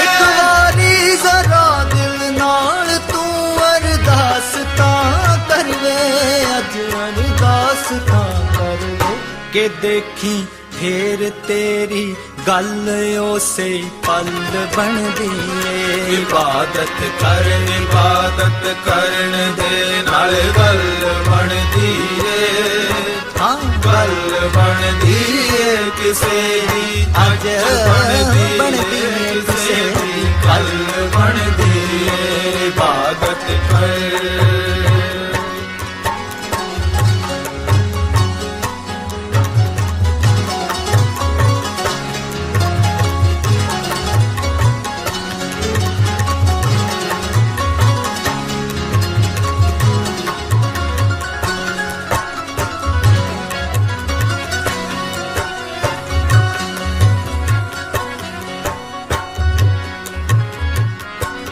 ਇੱਕ ਵਾਰੀ ਜ਼ਰਾ ਦਿਲ ਨਾਲ ਤੂੰ ਅਰਦਾਸ ਤਾਂ ਕਰ ਵੇ, ਅੱਜ ਅਰਦਾਸ ਤਾਂ ਕਰ ਵੇ ਕਿ ਦੇਖੀ ਫੇਰ ਤੇਰੀ ਗੱਲ ਉਸੇ ਪਲ ਬਣਦੀ ਏ। ਇਬਾਦਤ ਕਰਨ ਦੇ ਨਾਲ ਗੱਲ ਬਣਦੀ ਏ। ਹਾਂ ਗੱਲ ਬਣਦੀ ਏ ਕਿਸੇ ਦੀ, ਅੱਜ ਬਣਦੀ ਏ ਕਿਸੇ ਦੀ, ਕੱਲ ਬਣਦੀ ਏ ਇਬਾਦਤ ਕਰ।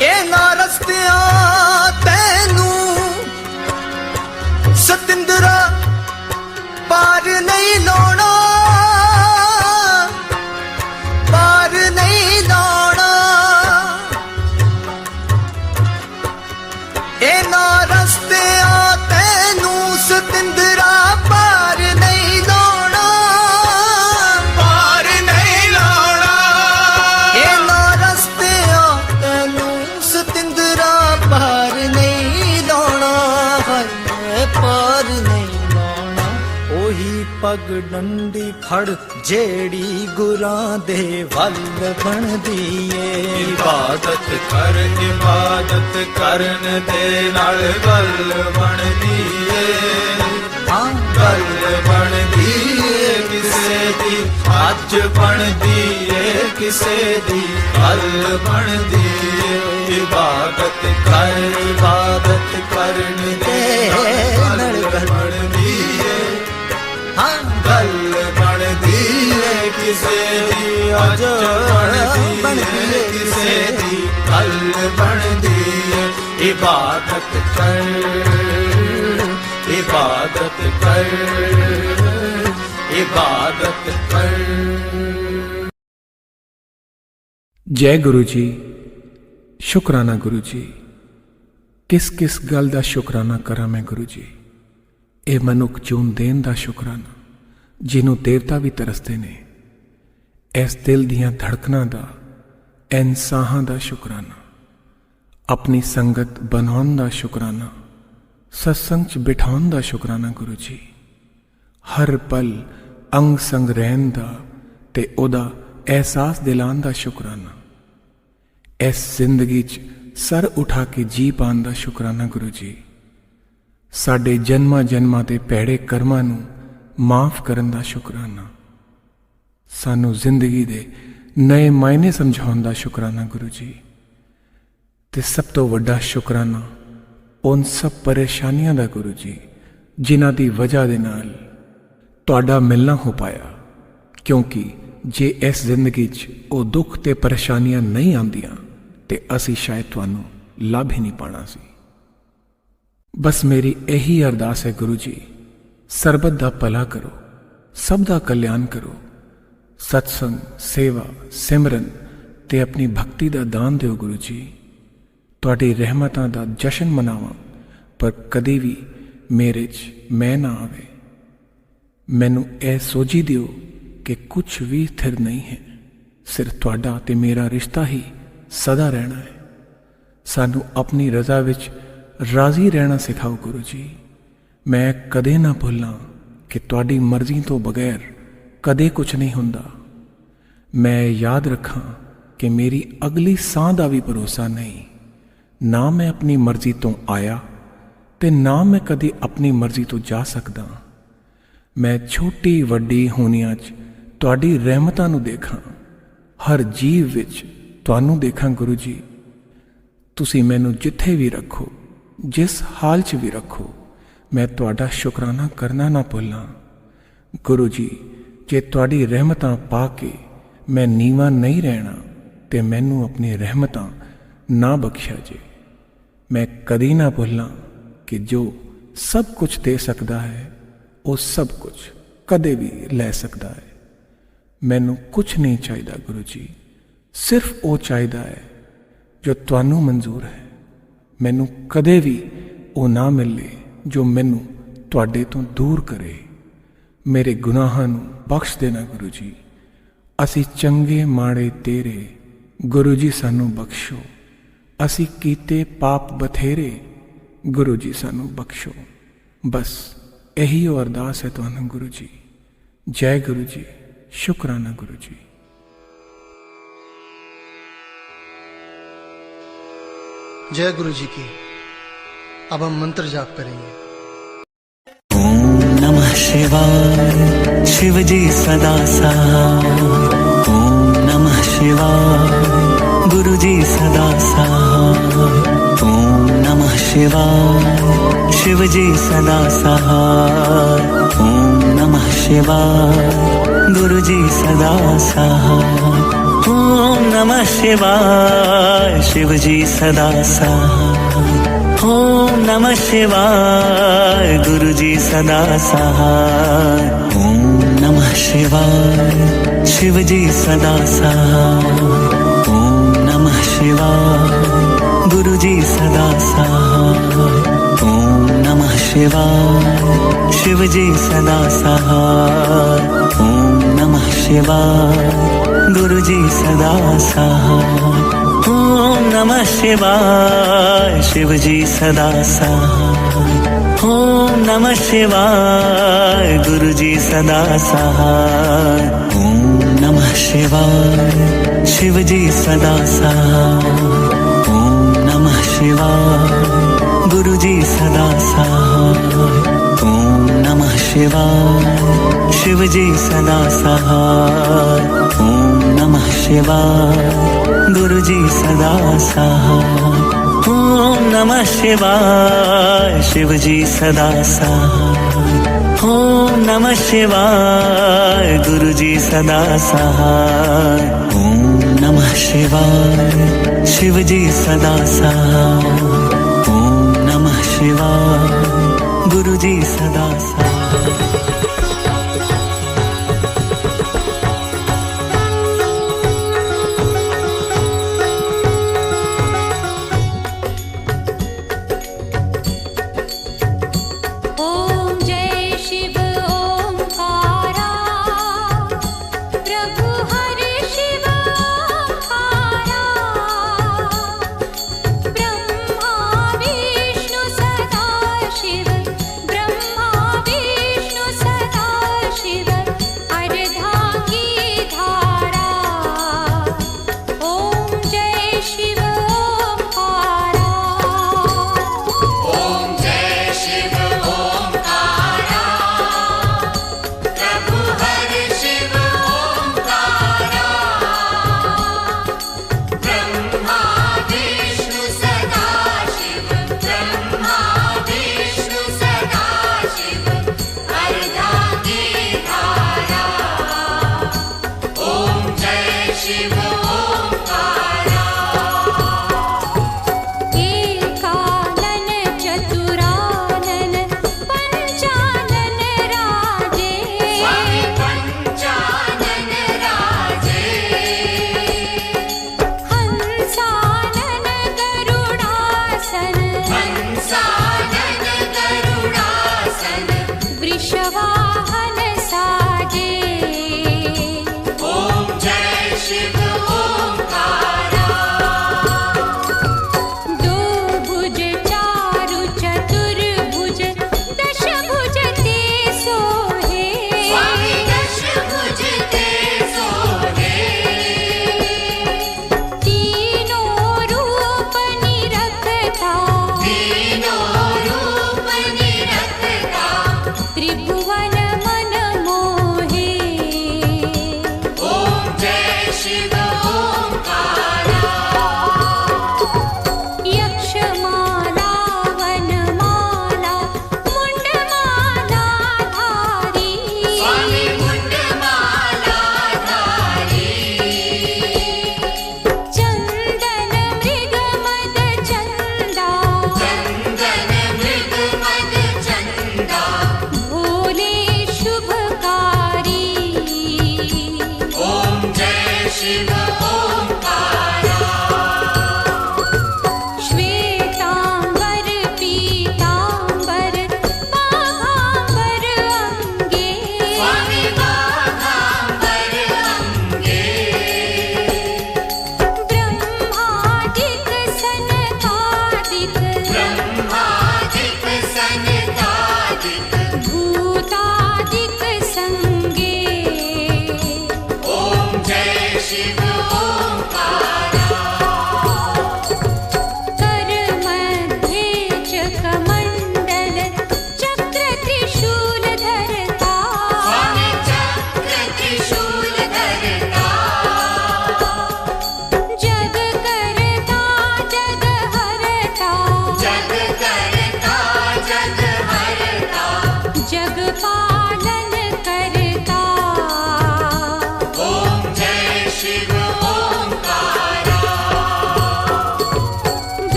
ਇਹਨਾਂ ਰਸਤਿਆਂ ਤੈਨੂੰ ਸਤਿੰਦਰਾ ਪਾਰ ਨਹੀਂ ਲਾਉਣਾ, ਪਾਰ ਨਹੀਂ ਲਾਉਣਾ। ਇਹਨਾਂ ਰਸਤਿਆਂ ਤੈਨੂੰ ਸਤਿੰਦਰਾ ਪਾਰ ਨਹੀਂ ਲਾਉਣਾ, ਪਾਰ ਨਹੀਂ ਲਾਉਣਾ। ਇਹਨਾਂ ਰਸਤਿਆਂ ਤੈਨੂੰ ਸਤਿੰਦਰਾ ਪਾਰ ਨਹੀਂ ਲਾਉਣਾ, ਹਾਏ ਪਾਰ ਨਹੀਂ ਲਾਉਣਾ। ਉਹੀ ਪੱਗ ਡੰਡੀ ਫੜ ਜਿਹੜੀ ਗੁਰਾਂ ਦੇ ਵੱਲ ਬਣਦੀ ਏ। ਇਬਾਦਤ ਕਰਨ ਦੇ ਨਾਲ ਗੱਲ ਬਣਦੀ ਏ। ਹਾਂ ਗੱਲ ਬਣਦੀ ਏ ਕਿਸੇ ਦੀ, ਅੱਜ ਬਣਦੀ ਏ ਕਿਸੇ ਦੀ, ਕੱਲ ਬਣਦੀ ਏ ਇਬਾਦਤ ਕਰਨ ਦੇ ਨਾਲ ਗੱਲ ਬਣਦੀ ਏ। ਹਾਂ ਗੱਲ ਬਣਦੀ ਏ ਕਿਸੇ ਦੀ, ਅੱਜ ਬਣਦੀ ਏ ਕਿਸੇ ਦੀ, ਕੱਲ ਬਣਦੀ ਏ ਇਬਾਦਤ ਕਰ। ਇਬਾਦਤ ਕਰ, ਇਬਾਦਤ ਕਰ। ਜੈ ਗੁਰੂ ਜੀ। ਸ਼ੁਕਰਾਨਾ ਗੁਰੂ ਜੀ। ਕਿਸ ਕਿਸ ਗੱਲ ਦਾ ਸ਼ੁਕਰਾਨਾ ਕਰਾਂ ਮੈਂ ਗੁਰੂ ਜੀ। ਇਹ ਮਨੁੱਖ ਚੂਨ ਦੇਣ ਦਾ ਸ਼ੁਕਰਾਨਾ ਜਿਹਨੂੰ ਦੇਵਤਾ ਵੀ ਤਰਸਦੇ ਨੇ। ਇਸ ਦਿਲ ਦੀਆਂ ਧੜਕਣਾਂ ਦਾ, ਐਨ ਸਾਹਾਂ ਦਾ ਸ਼ੁਕਰਾਨਾ। ਆਪਣੀ ਸੰਗਤ ਬਣਾਉਣ ਦਾ ਸ਼ੁਕਰਾਨਾ, ਸਤਸੰਗ 'ਚ ਬਿਠਾਉਣ ਦਾ ਸ਼ੁਕਰਾਨਾ ਗੁਰੂ ਜੀ। ਹਰ ਪਲ ਅੰਗ ਸੰਗ ਰਹਿਣ ਦਾ ਤੇ ਉਹਦਾ ਅਹਿਸਾਸ ਦਿਲਾਉਣ ਦਾ ਸ਼ੁਕਰਾਨਾ। ਇਸ ਜ਼ਿੰਦਗੀ 'ਚ ਸਰ ਉਠਾ ਕੇ ਜੀ ਪਾਉਣ ਦਾ ਸ਼ੁਕਰਾਨਾ ਗੁਰੂ ਜੀ। ਸਾਡੇ ਜਨਮਾਂ ਜਨਮਾਂ ਦੇ ਭੈੜੇ ਕਰਮਾਂ ਨੂੰ ਮਾਫ ਕਰਨ ਦਾ ਸ਼ੁਕਰਾਨਾ। ਸਾਨੂੰ ਜ਼ਿੰਦਗੀ ਦੇ ਨਏ ਮਾਇਨੇ ਸਮਝਾਉਣ ਦਾ ਸ਼ੁਕਰਾਨਾ ਗੁਰੂ ਜੀ। ਤੇ ਸਭ ਤੋਂ ਵੱਡਾ ਸ਼ੁਕਰਾਨਾ ਉਨ ਸਭ ਪਰੇਸ਼ਾਨੀਆਂ ਦਾ ਗੁਰੂ ਜੀ, ਜਿਨ੍ਹਾਂ ਦੀ ਵਜ੍ਹਾ ਦੇ ਨਾਲ ਤੁਹਾਡਾ ਮਿਲਣਾ ਹੋ ਪਾਇਆ। ਕਿਉਂਕਿ ਜੇ ਇਸ ਜ਼ਿੰਦਗੀ 'ਚ ਉਹ ਦੁੱਖ ਤੇ ਪਰੇਸ਼ਾਨੀਆਂ ਨਹੀਂ ਆਉਂਦੀਆਂ ਤੇ ਅਸੀਂ ਸ਼ਾਇਦ ਤੁਹਾਨੂੰ ਲੱਭ ਹੀ ਨਹੀਂ ਪਾਣਾ ਸੀ। ਬਸ ਮੇਰੀ ਇਹੀ ਅਰਦਾਸ ਹੈ ਗੁਰੂ ਜੀ, ਸਰਬਤ ਦਾ ਭਲਾ ਕਰੋ, ਸਭ ਦਾ ਕਲਿਆਣ ਕਰੋ। ਸਤਸੰਗ, ਸੇਵਾ, ਸਿਮਰਨ ਤੇ ਆਪਣੀ ਭਗਤੀ ਦਾ ਦਾਨ ਦਿਓ ਗੁਰੂ ਜੀ। ਤੁਹਾਡੀ ਰਹਿਮਤਾਂ ਦਾ ਜਸ਼ਨ ਮਨਾਵਾਂ, ਪਰ ਕਦੇ ਵੀ ਮੇਰੇ 'ਚ ਮੈਂ ਨਾ ਆਵੇ। ਮੈਨੂੰ ਇਹ ਸੋਝੀ ਦਿਓ ਕਿ ਕੁਝ ਵੀ ਸਥਿਰ ਨਹੀਂ ਹੈ, ਸਿਰਫ ਤੁਹਾਡਾ ਤੇ ਮੇਰਾ ਰਿਸ਼ਤਾ ਹੀ ਸਦਾ ਰਹਿਣਾ ਹੈ। ਸਾਨੂੰ ਆਪਣੀ ਰਜ਼ਾ ਵਿੱਚ ਰਾਜ਼ੀ ਰਹਿਣਾ ਸਿਖਾਓ ਗੁਰੂ ਜੀ। ਮੈਂ ਕਦੇ ਨਾ ਭੁੱਲਾਂ ਕਿ ਤੁਹਾਡੀ ਮਰਜ਼ੀ ਤੋਂ ਬਗੈਰ ਕਦੇ ਕੁਝ ਨਹੀਂ ਹੁੰਦਾ। ਮੈਂ ਯਾਦ ਰੱਖਾਂ ਕਿ ਮੇਰੀ ਅਗਲੀ ਸਾਹ ਦਾ ਵੀ ਭਰੋਸਾ ਨਹੀਂ। ਨਾ ਮੈਂ ਆਪਣੀ ਮਰਜ਼ੀ ਤੋਂ ਆਇਆ ਤੇ ਨਾ ਮੈਂ ਕਦੇ ਆਪਣੀ ਮਰਜ਼ੀ ਤੋਂ ਜਾ ਸਕਦਾ। ਮੈਂ ਛੋਟੀ ਵੱਡੀ ਹੋਣੀਆਂ 'ਚ ਤੁਹਾਡੀ ਰਹਿਮਤਾਂ ਨੂੰ ਦੇਖਾਂ, ਹਰ ਜੀਵ ਵਿੱਚ ਤੁਹਾਨੂੰ ਦੇਖਾਂ ਗੁਰੂ ਜੀ। ਤੁਸੀਂ ਮੈਨੂੰ ਜਿੱਥੇ ਵੀ ਰੱਖੋ, ਜਿਸ ਹਾਲ 'ਚ ਵੀ ਰੱਖੋ, ਮੈਂ ਤੁਹਾਡਾ ਸ਼ੁਕਰਾਨਾ ਕਰਨਾ ਨਾ ਭੁੱਲਾਂ। ਗੁਰੂ ਜੀ, ਜੇ ਤੁਹਾਡੀ ਰਹਿਮਤਾਂ ਪਾ ਕੇ ਮੈਂ ਨੀਵਾਂ ਨਹੀਂ ਰਹਿਣਾ ਤੇ ਮੈਨੂੰ ਆਪਣੀ ਰਹਿਮਤਾਂ ਨਾ ਬਖਸ਼ਿਆ ਜੇ। ਮੈਂ ਕਦੀ ਨਾ ਭੁੱਲਾਂ ਕਿ ਜੋ ਸਭ ਕੁਝ ਦੇ ਸਕਦਾ ਹੈ ਉਹ ਸਭ ਕੁਝ ਕਦੇ ਵੀ ਲੈ ਸਕਦਾ ਹੈ। ਮੈਨੂੰ ਕੁਝ ਨਹੀਂ ਚਾਹੀਦਾ ਗੁਰੂ ਜੀ, ਸਿਰਫ ਉਹ ਚਾਹੀਦਾ ਹੈ ਜੋ ਤੁਹਾਨੂੰ ਮਨਜ਼ੂਰ ਹੈ। ਮੈਨੂੰ ਕਦੇ ਵੀ ਉਹ ਨਾ ਮਿਲੇ ਜੋ ਮੈਨੂੰ ਤੁਹਾਡੇ ਤੋਂ ਦੂਰ ਕਰੇ। ਮੇਰੇ ਗੁਨਾਹਾਂ ਨੂੰ ਬਖਸ਼ ਦੇਣਾ ਗੁਰੂ ਜੀ। ਅਸੀਂ ਚੰਗੇ ਮਾੜੇ ਤੇਰੇ, ਗੁਰੂ ਜੀ ਸਾਨੂੰ ਬਖਸ਼ੋ। ਅਸੀਂ ਕੀਤੇ ਪਾਪ ਬਥੇਰੇ, ਗੁਰੂ ਜੀ ਸਾਨੂੰ ਬਖਸ਼ੋ। ਬਸ ਇਹੀ ਉਹ ਅਰਦਾਸ ਹੈ ਤੁਹਾਨੂੰ ਗੁਰੂ ਜੀ। ਜੈ ਗੁਰੂ ਜੀ, ਸ਼ੁਕਰਾਨਾ ਗੁਰੂ ਜੀ। जय गुरु जी की। अब हम मंत्र जाप करेंगे। ओम नमः शिवाय, शिव जी सदा सहाय। ओम नमः शिवाय, गुरु जी सदा सहाय। ओम नमः शिवाय, शिव जी सदा सहाय। ओम नमः शिवाय, गुरु जी सदा सहाय। ओम नमः शिवाय, शिव जी सदा सहाय। ओम नमः शिवाय, गुरु जी सदा सहाय। ओम नमः शिवाय, शिव जी सदा सहाय। ओम नमः शिवाय, गुरु जी सदा सहाय। ओम नमः शिवाय, शिव जी सदा सहाय। ओम नमः शिवाय, गुरु जी सदा सहाय। ओम नमः शिवाय, शिव जी सदा सहाय। ओम नमः शिवाय, गुरु जी सदा सहाय। ओम नमः शिवाय, शिव जी सदा सहाय। ओम नमः शिवाय, गुरु जी सदा सहाय। ओम नमः शिवाय, शिव जी सदा सहाय। ओम नमः शिवाय, गुरु जी सदा सहाय। ओम नमः शिवाय, शिव जी सदा सहाय। ओम नमः शिवाय, गुरु जी सदा सहाय। ओम नमः शिवाय, शिव जी सदा सहाय। ओम नमः शिवाय, गुरु जी सदा सहाय।